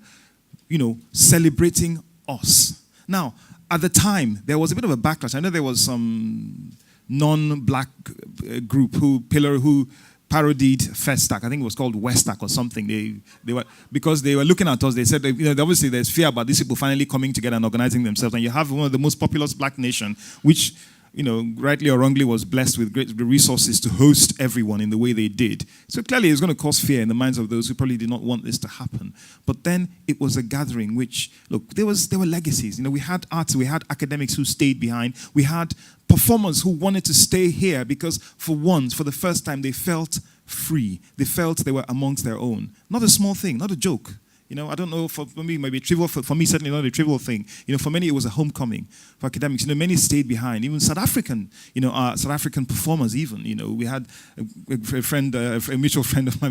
you know, celebrating us. Now, at the time, there was a bit of a backlash. I know there was some non-black group who parodied FezStack. I think it was called Westack or something. They were, because they were looking at us, they said, you know, obviously there's fear about these people finally coming together and organizing themselves. And you have one of the most populous black nation, which, you know, rightly or wrongly was blessed with great resources to host everyone in the way they did. So clearly it's going to cause fear in the minds of those who probably did not want this to happen. But then it was a gathering which, look, there were legacies. You know, we had artists, we had academics who stayed behind. We had performers who wanted to stay here because for the first time, they felt free. They felt they were amongst their own. Not a small thing, not a joke. You know, I don't know, for me, it might be trivial. For me, certainly not a trivial thing. You know, for many, it was a homecoming. For academics, you know, many stayed behind. Even South African performers even. You know, we had a friend, a mutual friend of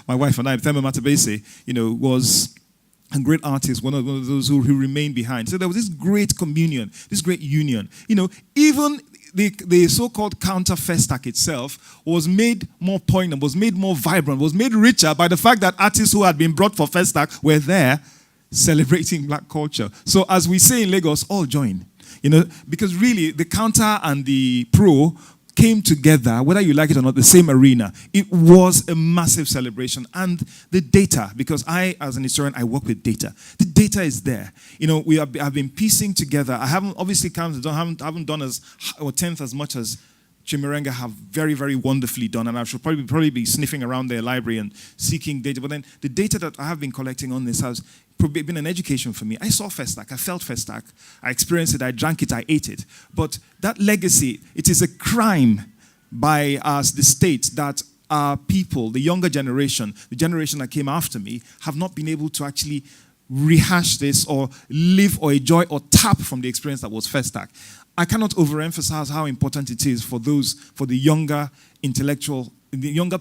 my wife and I, Thema Matabese, you know, was a great artist, one of those who remained behind. So there was this great communion, this great union. You know, even the so-called counter FezStack itself was made more poignant, was made more vibrant, was made richer by the fact that artists who had been brought for FezStack were there celebrating black culture. So as we say in Lagos, all join. You know, because really the counter and the pro came together, whether you like it or not, the same arena. It was a massive celebration. And the data, because I, as an historian, I work with data. The data is there. You know, I've been piecing together. I haven't obviously haven't done as or tenth as much as Chimurenga have very, very wonderfully done, and I should probably be sniffing around their library and seeking data. But then the data that I have been collecting on this has been an education for me. I saw FezStack, I felt FezStack, I experienced it, I drank it, I ate it. But that legacy, it is a crime by the state that our people, the younger generation, the generation that came after me, have not been able to actually rehash this or live or enjoy or tap from the experience that was FezStack. I cannot overemphasize how important it is for the younger intellectual, the younger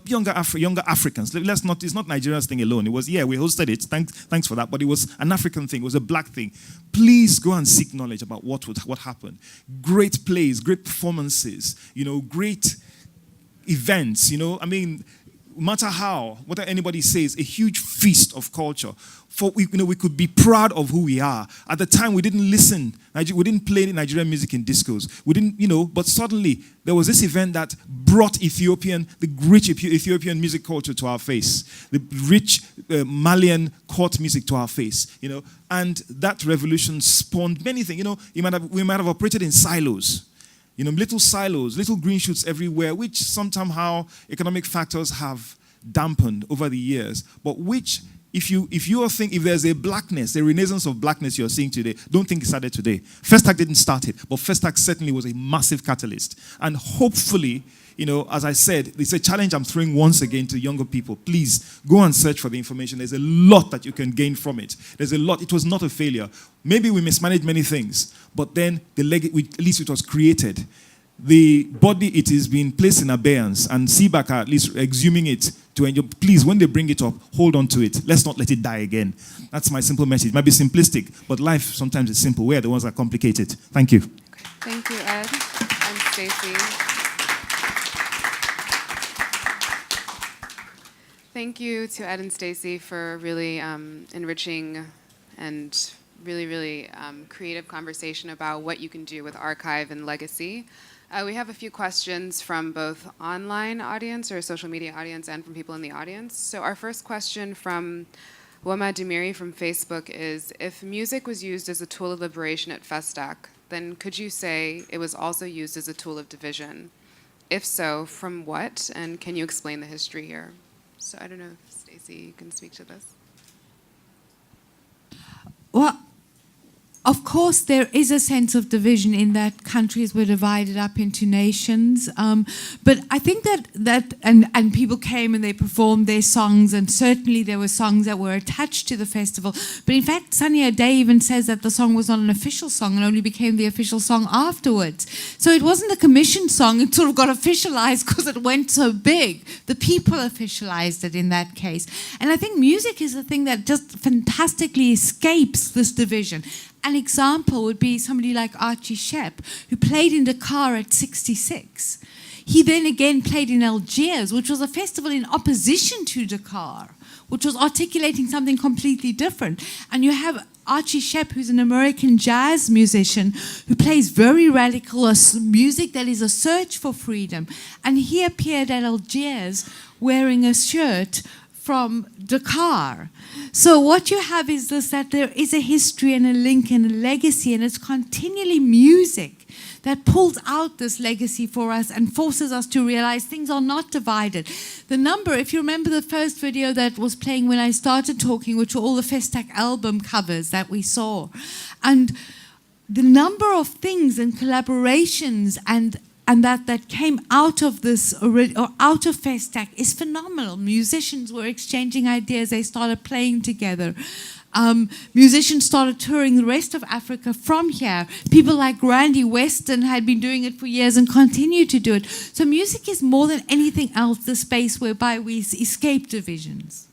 Africans. Let's not, it's not Nigeria's thing alone. It was, yeah, we hosted it. Thanks for that. But it was an African thing. It was a black thing. Please go and seek knowledge about what happened. Great plays, great performances, great events, I mean, no matter how, whatever anybody says, a huge feast of culture. For we could be proud of who we are. At the time, we didn't listen. We didn't play Nigerian music in discos. We didn't, but suddenly there was this event that brought the rich Ethiopian music culture to our face, the rich Malian court music to our face, and that revolution spawned many things. We might have operated in silos. Little silos, little green shoots everywhere, which somehow economic factors have dampened over the years, but which, if there's a blackness, a renaissance of blackness you're seeing today, don't think it started today. FezStack didn't start it, but FezStack certainly was a massive catalyst. And hopefully, as I said, it's a challenge I'm throwing once again to younger people. Please go and search for the information. There's a lot that you can gain from it. There's a lot. It was not a failure. Maybe we mismanaged many things, but then at least it was created. The body, it is being placed in abeyance, and CBAC are at least exhuming it to enjoy. Please, when they bring it up, hold on to it. Let's not let it die again. That's my simple message. It might be simplistic, but life sometimes is simple. We are the ones that complicate it. Thank you. Thank you, Ed and Stacy. Thank you to Ed and Stacy for really enriching and really creative conversation about what you can do with archive and legacy. We have a few questions from both online audience or social media audience and from people in the audience. So our first question from Wama Demiri from Facebook is, if music was used as a tool of liberation at FezStack, then could you say it was also used as a tool of division? If so, from what? And can you explain the history here? So I don't know if Stacy, you can speak to this. Well, of course, there is a sense of division in that countries were divided up into nations. But I think that people came and they performed their songs, and certainly there were songs that were attached to the festival. But in fact, Sunny Ade even says that the song was not an official song and only became the official song afterwards. So it wasn't a commissioned song. It sort of got officialized because it went so big. The people officialized it in that case. And I think music is the thing that just fantastically escapes this division. An example would be somebody like Archie Shep, who played in Dakar at 66. He then again played in Algiers, which was a festival in opposition to Dakar, which was articulating something completely different. And you have Archie Shep, who's an American jazz musician, who plays very radical music that is a search for freedom. And he appeared at Algiers wearing a shirt from Dakar. So what you have is this, that there is a history and a link and a legacy, and it's continually music that pulls out this legacy for us and forces us to realize things are not divided. The number, if you remember the first video that was playing when I started talking, which were all the FezStack album covers that we saw, and the number of things and collaborations and that came out of this, or out of FezStack, is phenomenal. Musicians were exchanging ideas, they started playing together. Musicians started touring the rest of Africa from here. People like Randy Weston had been doing it for years and continue to do it. So music is more than anything else the space whereby we escape divisions.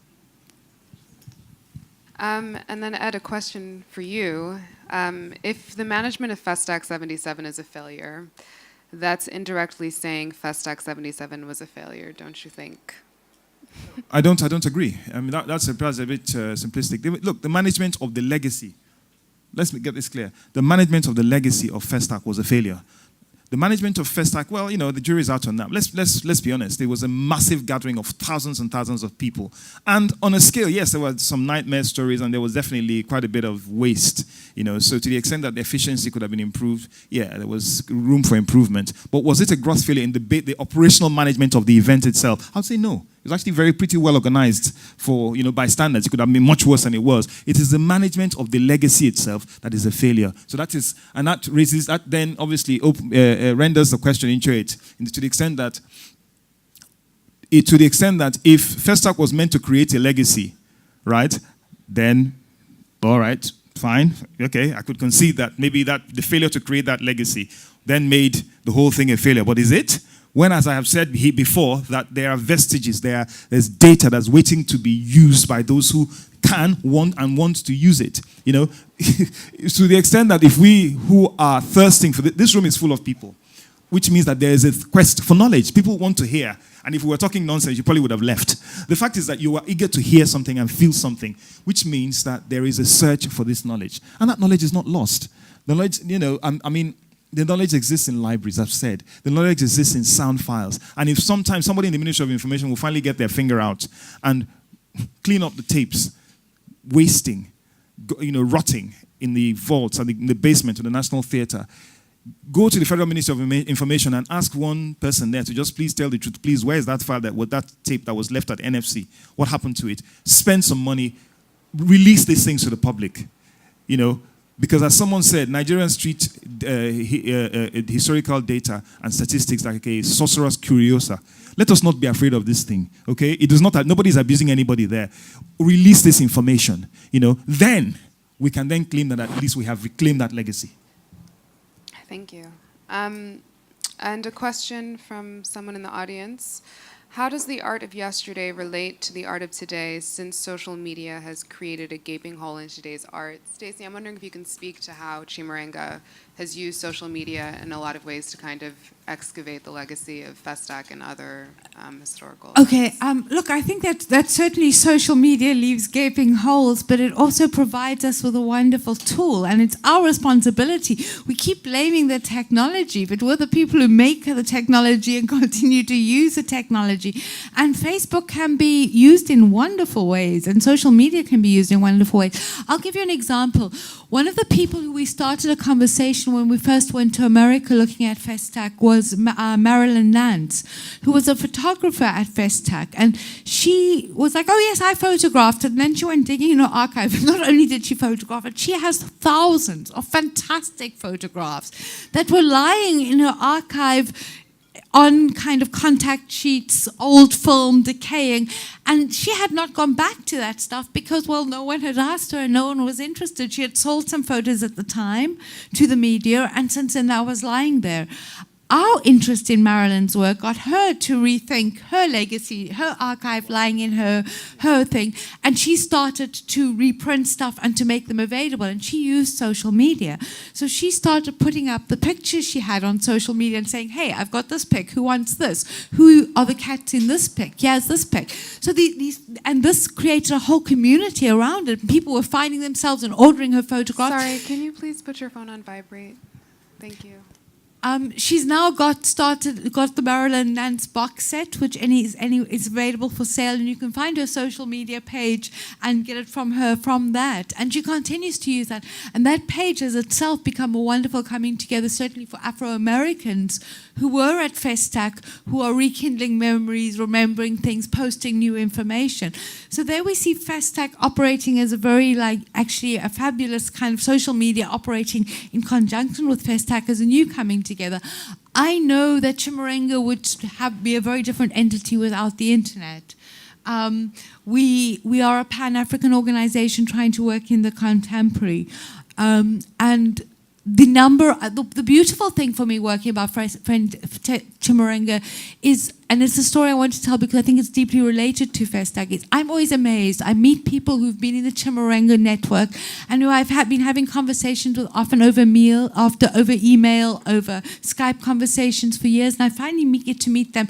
And then Ed, a question for you. If the management of Fest X77 is a failure, that's indirectly saying Fest X77 was a failure, don't you think? I don't agree. I mean, that's a bit simplistic. Look, the management of the legacy, let's get this clear. The management of the legacy of FezStack was a failure. The management of FezStack, well, the jury's out on that. Let's be honest. It was a massive gathering of thousands and thousands of people. And on a scale, yes, there were some nightmare stories, and there was definitely quite a bit of waste. So to the extent that the efficiency could have been improved, yeah, there was room for improvement. But was it a gross failure in the operational management of the event itself? I'd say no. It was actually pretty well organized for, by standards. It could have been much worse than it was. It is the management of the legacy itself that is a failure. So that then obviously renders the question into it, to the extent that if FezStack was meant to create a legacy, right, then, all right, fine, okay, I could concede that maybe the failure to create that legacy then made the whole thing a failure. But is it? When, as I have said before, that there are vestiges, there's data that's waiting to be used by those who want to use it. To the extent that if we who are thirsting for this room is full of people, which means that there is a quest for knowledge. People want to hear. And if we were talking nonsense, you probably would have left. The fact is that you are eager to hear something and feel something, which means that there is a search for this knowledge. And that knowledge is not lost. The knowledge, the knowledge exists in libraries, I've said. The knowledge exists in sound files. And if sometimes somebody in the Ministry of Information will finally get their finger out and clean up the tapes, wasting, rotting in the vaults and in the basement of the National Theatre, go to the Federal Ministry of Information and ask one person there to just please tell the truth. Please, where is that file, that tape that was left at NFC? What happened to it? Spend some money, release these things to the public, Because as someone said, Nigerians treat historical data and statistics like a sorcerer's curiosa. Let us not be afraid of this thing, okay? It is not that nobody is abusing anybody there. Release this information, Then we can then claim that at least we have reclaimed that legacy. Thank you. And a question from someone in the audience. How does the art of yesterday relate to the art of today, since social media has created a gaping hole in today's art? Stacy, I'm wondering if you can speak to how Chimurenga has used social media in a lot of ways to kind of excavate the legacy of FezStack and other historical Okay, look, I think that certainly social media leaves gaping holes, but it also provides us with a wonderful tool, and it's our responsibility. We keep blaming the technology, but we're the people who make the technology and continue to use the technology. And Facebook can be used in wonderful ways, and social media can be used in wonderful ways. I'll give you an example. One of the people who we started a conversation when we first went to America looking at FezStack was Marilyn Nance, who was a photographer at FezStack. And she was like, oh yes, I photographed it. And then she went digging in her archive. Not only did she photograph it, she has thousands of fantastic photographs that were lying in her archive on kind of contact sheets, old film, decaying. And she had not gone back to that stuff because, well, no one had asked her and no one was interested. She had sold some photos at the time to the media, and since then that was lying there. Our interest in Marilyn's work got her to rethink her legacy, her archive lying in her thing, and she started to reprint stuff and to make them available, and she used social media. So she started putting up the pictures she had on social media and saying, hey, I've got this pic, who wants this? Who are the cats in this pic? Here's this pic. So this created a whole community around it. People were finding themselves and ordering her photographs. Sorry, can you please put your phone on vibrate? Thank you. She's now got the Marilyn Nance box set, which is available for sale, and you can find her social media page and get it from her from that. And she continues to use that. And that page has itself become a wonderful coming together, certainly for Afro-Americans who were at FezStack, who are rekindling memories, remembering things, posting new information. So there we see FezStack operating as a very, actually a fabulous kind of social media operating in conjunction with FezStack as a new coming together. I know that Chimurenga would be a very different entity without the internet. We are a Pan-African organization trying to work in the contemporary. And the beautiful thing for me working about friend Chimurenga is, and it's a story I want to tell because I think it's deeply related to FezStack, is I'm always amazed. I meet people who've been in the Chimurenga network and who I've been having conversations with, often over email, over Skype conversations for years, and I finally get to meet them.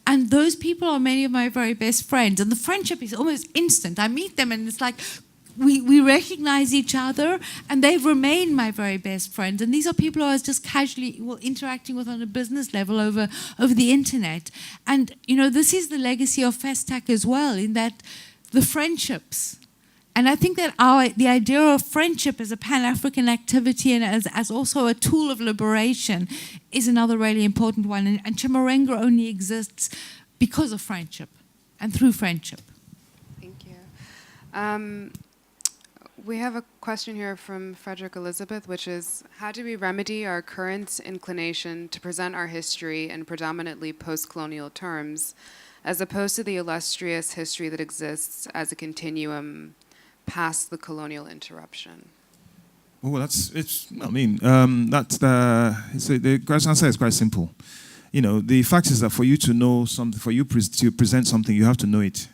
And those people are many of my very best friends, and the friendship is almost instant. I meet them and it's like, we recognize each other, and they've remained my very best friends. And these are people who I was just casually interacting with on a business level over the internet. And, this is the legacy of FezStack as well, in that the friendships. And I think that the idea of friendship as a Pan-African activity and as also a tool of liberation is another really important one. And Chimurenga only exists because of friendship. and through friendship. Thank you. We have a question here from Frederick Elizabeth, which is, how do we remedy our current inclination to present our history in predominantly post-colonial terms, as opposed to the illustrious history that exists as a continuum past the colonial interruption? Oh, the answer is quite simple. You know, the fact is that for you to know something, for you to present something, you have to know it.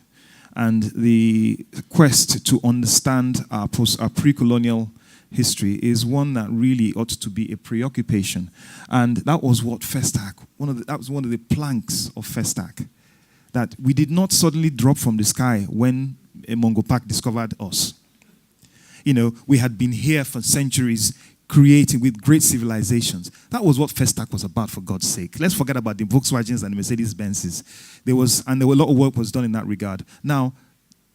And the quest to understand our pre-colonial history is one that really ought to be a preoccupation. And that was what FezStack, that was one of the planks of FezStack, that we did not suddenly drop from the sky when Mongo Park discovered us. You know, we had been here for centuries, creating with great civilizations. That was what FezStack was about, for God's sake. Let's forget about the Volkswagens and the Mercedes-Benzes. There was a lot of work was done in that regard. Now,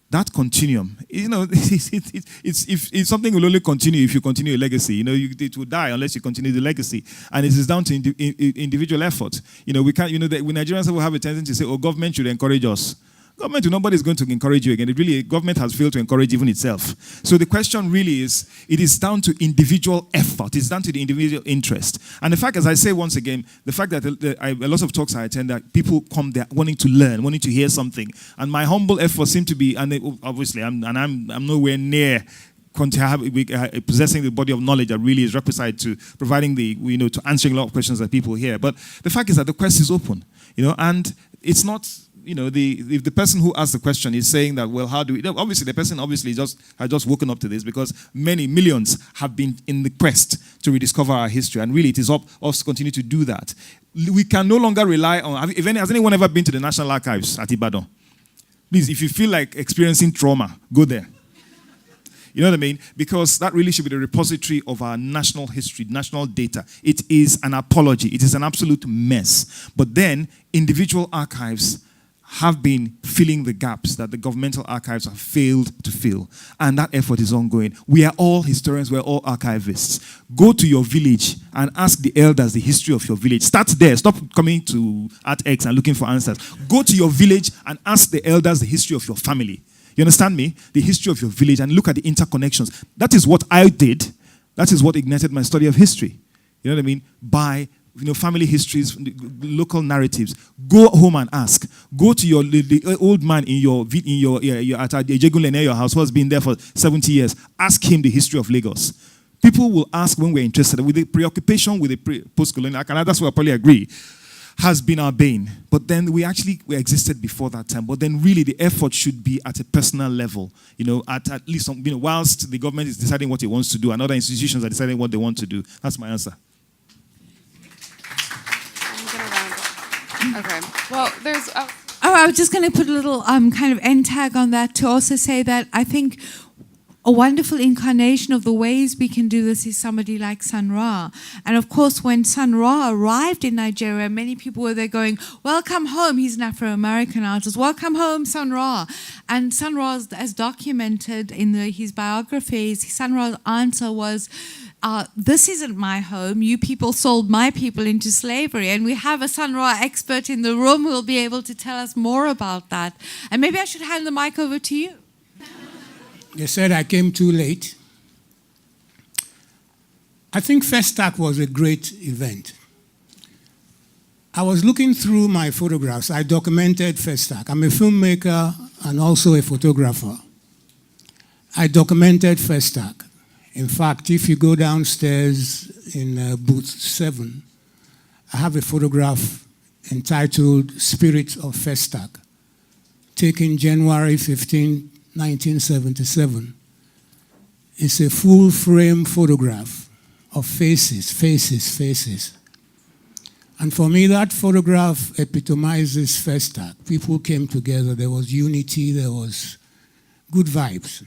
that continuum, you know, it's something will only continue if you continue a legacy. You know, it will die unless you continue the legacy. And it is down to individual effort. You know, we can't, you know, when Nigerians will have a tendency to say, oh, government should encourage us. Government, nobody is going to encourage you again. Government has failed to encourage even itself. So the question really is, it is down to individual effort. It's down to the individual interest. And the fact, as I say once again, the fact that a lot of talks I attend, that people come there wanting to learn, wanting to hear something. And my humble effort seems to be, and obviously I'm nowhere near possessing the body of knowledge that really is requisite to providing to answering a lot of questions that people hear. But the fact is that the quest is open, and it's not. If the person who asked the question is saying that, well, how do we? Obviously, the person has just woken up to this, because millions have been in the quest to rediscover our history, and really, it is up us to continue to do that. We can no longer rely on. Has anyone ever been to the National Archives at Ibadan? Please, if you feel like experiencing trauma, go there. You know what I mean? Because that really should be the repository of our national history, national data. It is an apology. It is an absolute mess. But then, individual archives have been filling the gaps that the governmental archives have failed to fill. And that effort is ongoing. We are all historians, we're all archivists. Go to your village and ask the elders the history of your village. Start there. Stop coming to ArtX and looking for answers. Go to your village and ask the elders the history of your family. You understand me? The history of your village, and look at the interconnections. That is what I did. That is what ignited my study of history. You know what I mean? By family histories, local narratives. Go home and ask. Go to the old man in your at Ejegunle near your house who has been there for 70 years. Ask him the history of Lagos. People will ask when we're interested. With the preoccupation with the post-colonial, and that's what I probably agree, has been our bane. But then we existed before that time. But then really the effort should be at a personal level, at least whilst the government is deciding what it wants to do and other institutions are deciding what they want to do. That's my answer. Okay. Well, there's. I was just going to put a little kind of end tag on that to also say that I think a wonderful incarnation of the ways we can do this is somebody like Sun Ra. And of course, when Sun Ra arrived in Nigeria, many people were there going, welcome home. He's an Afro-American artist. Welcome home, Sun Ra. And Sun Ra, as documented in his biographies, Sun Ra's answer was, this isn't my home. You people sold my people into slavery. And we have a Sun Ra expert in the room who will be able to tell us more about that. And maybe I should hand the mic over to you. They said I came too late. I think FezStack was a great event. I was looking through my photographs. I documented FezStack. I'm a filmmaker and also a photographer. I documented FezStack. In fact, if you go downstairs in booth 7, I have a photograph entitled Spirit of FezStack, taken January 15, 1977. It's a full-frame photograph of faces. And for me, that photograph epitomizes FezStack. People came together. There was unity. There was good vibes.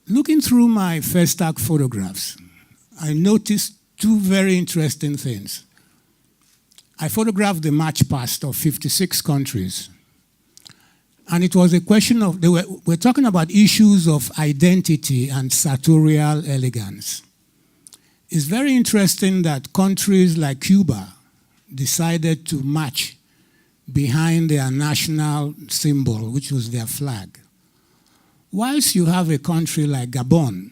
Looking through my FezStack photographs, I noticed two very interesting things. I photographed the march past of 56 countries. And it was a question of, we're talking about issues of identity and sartorial elegance. It's very interesting that countries like Cuba decided to march behind their national symbol, which was their flag. Whilst you have a country like Gabon,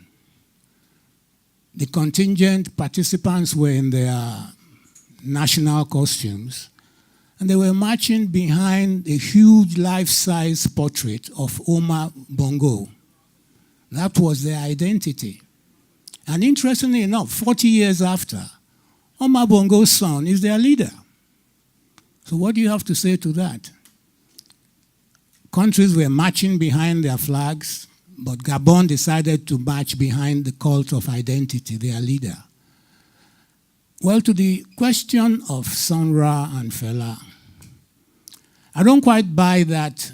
the contingent participants were in their national costumes, and they were marching behind a huge life-size portrait of Omar Bongo. That was their identity. And interestingly enough, 40 years after, Omar Bongo's son is their leader. So what do you have to say to that? Countries were marching behind their flags, but Gabon decided to march behind the cult of identity, their leader. Well, to the question of Sun Ra and Fela, I don't quite buy that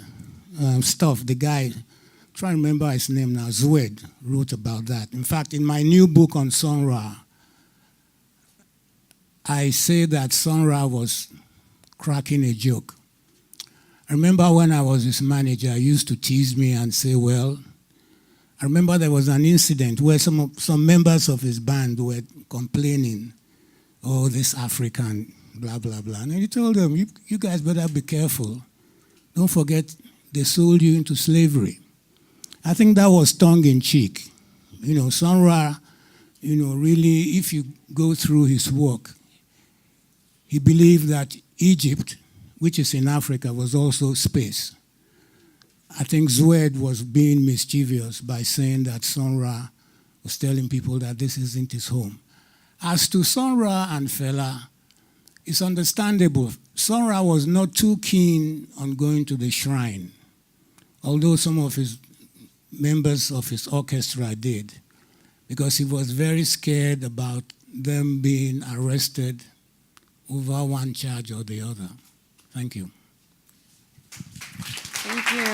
stuff. The guy, trying to remember his name now, Zwed, wrote about that. In fact, in my new book on Sun Ra, I say that Sun Ra was cracking a joke. I remember when I was his manager, he used to tease me and say, well, I remember there was an incident where some members of his band were complaining, oh, this African, blah, blah, blah. And he told them, you guys better be careful. Don't forget, they sold you into slavery. I think that was tongue-in-cheek. You know, Sun Ra, really, if you go through his work, he believed that Egypt, which is in Africa, was also space. I think Zwed was being mischievous by saying that Sun Ra was telling people that this isn't his home. As to Sun Ra and Fela, it's understandable. Sun Ra was not too keen on going to the shrine, although some of his members of his orchestra did, because he was very scared about them being arrested over one charge or the other. Thank you. Thank you.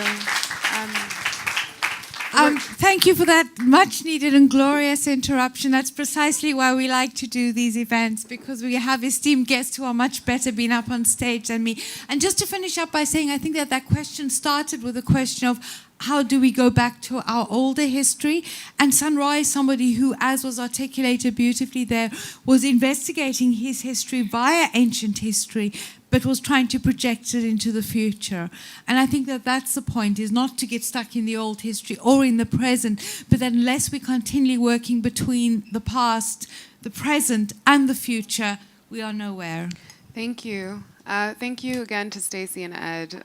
Thank you for that much needed and glorious interruption. That's precisely why we like to do these events, because we have esteemed guests who are much better being up on stage than me. And just to finish up by saying, I think that question started with a question of how do we go back to our older history? And Sun Ra is somebody who, as was articulated beautifully there, was investigating his history via ancient history, but was trying to project it into the future. And I think that that's the point, is not to get stuck in the old history or in the present, but that unless we're continually working between the past, the present, and the future, we are nowhere. Thank you. Thank you again to Stacy and Ed.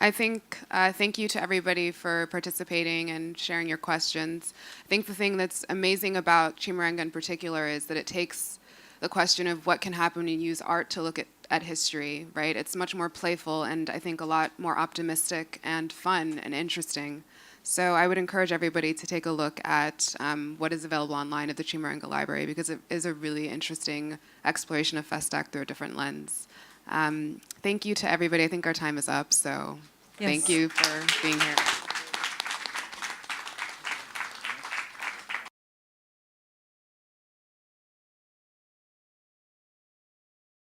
I think thank you to everybody for participating and sharing your questions. I think the thing that's amazing about Chimurenga in particular is that it takes the question of what can happen when you use art to look at history, right? It's much more playful and I think a lot more optimistic and fun and interesting. So I would encourage everybody to take a look at what is available online at the Chimurenga Library, because it is a really interesting exploration of FezStack through a different lens. Thank you to everybody. I think our time is up, so Yes. Thank you for being here.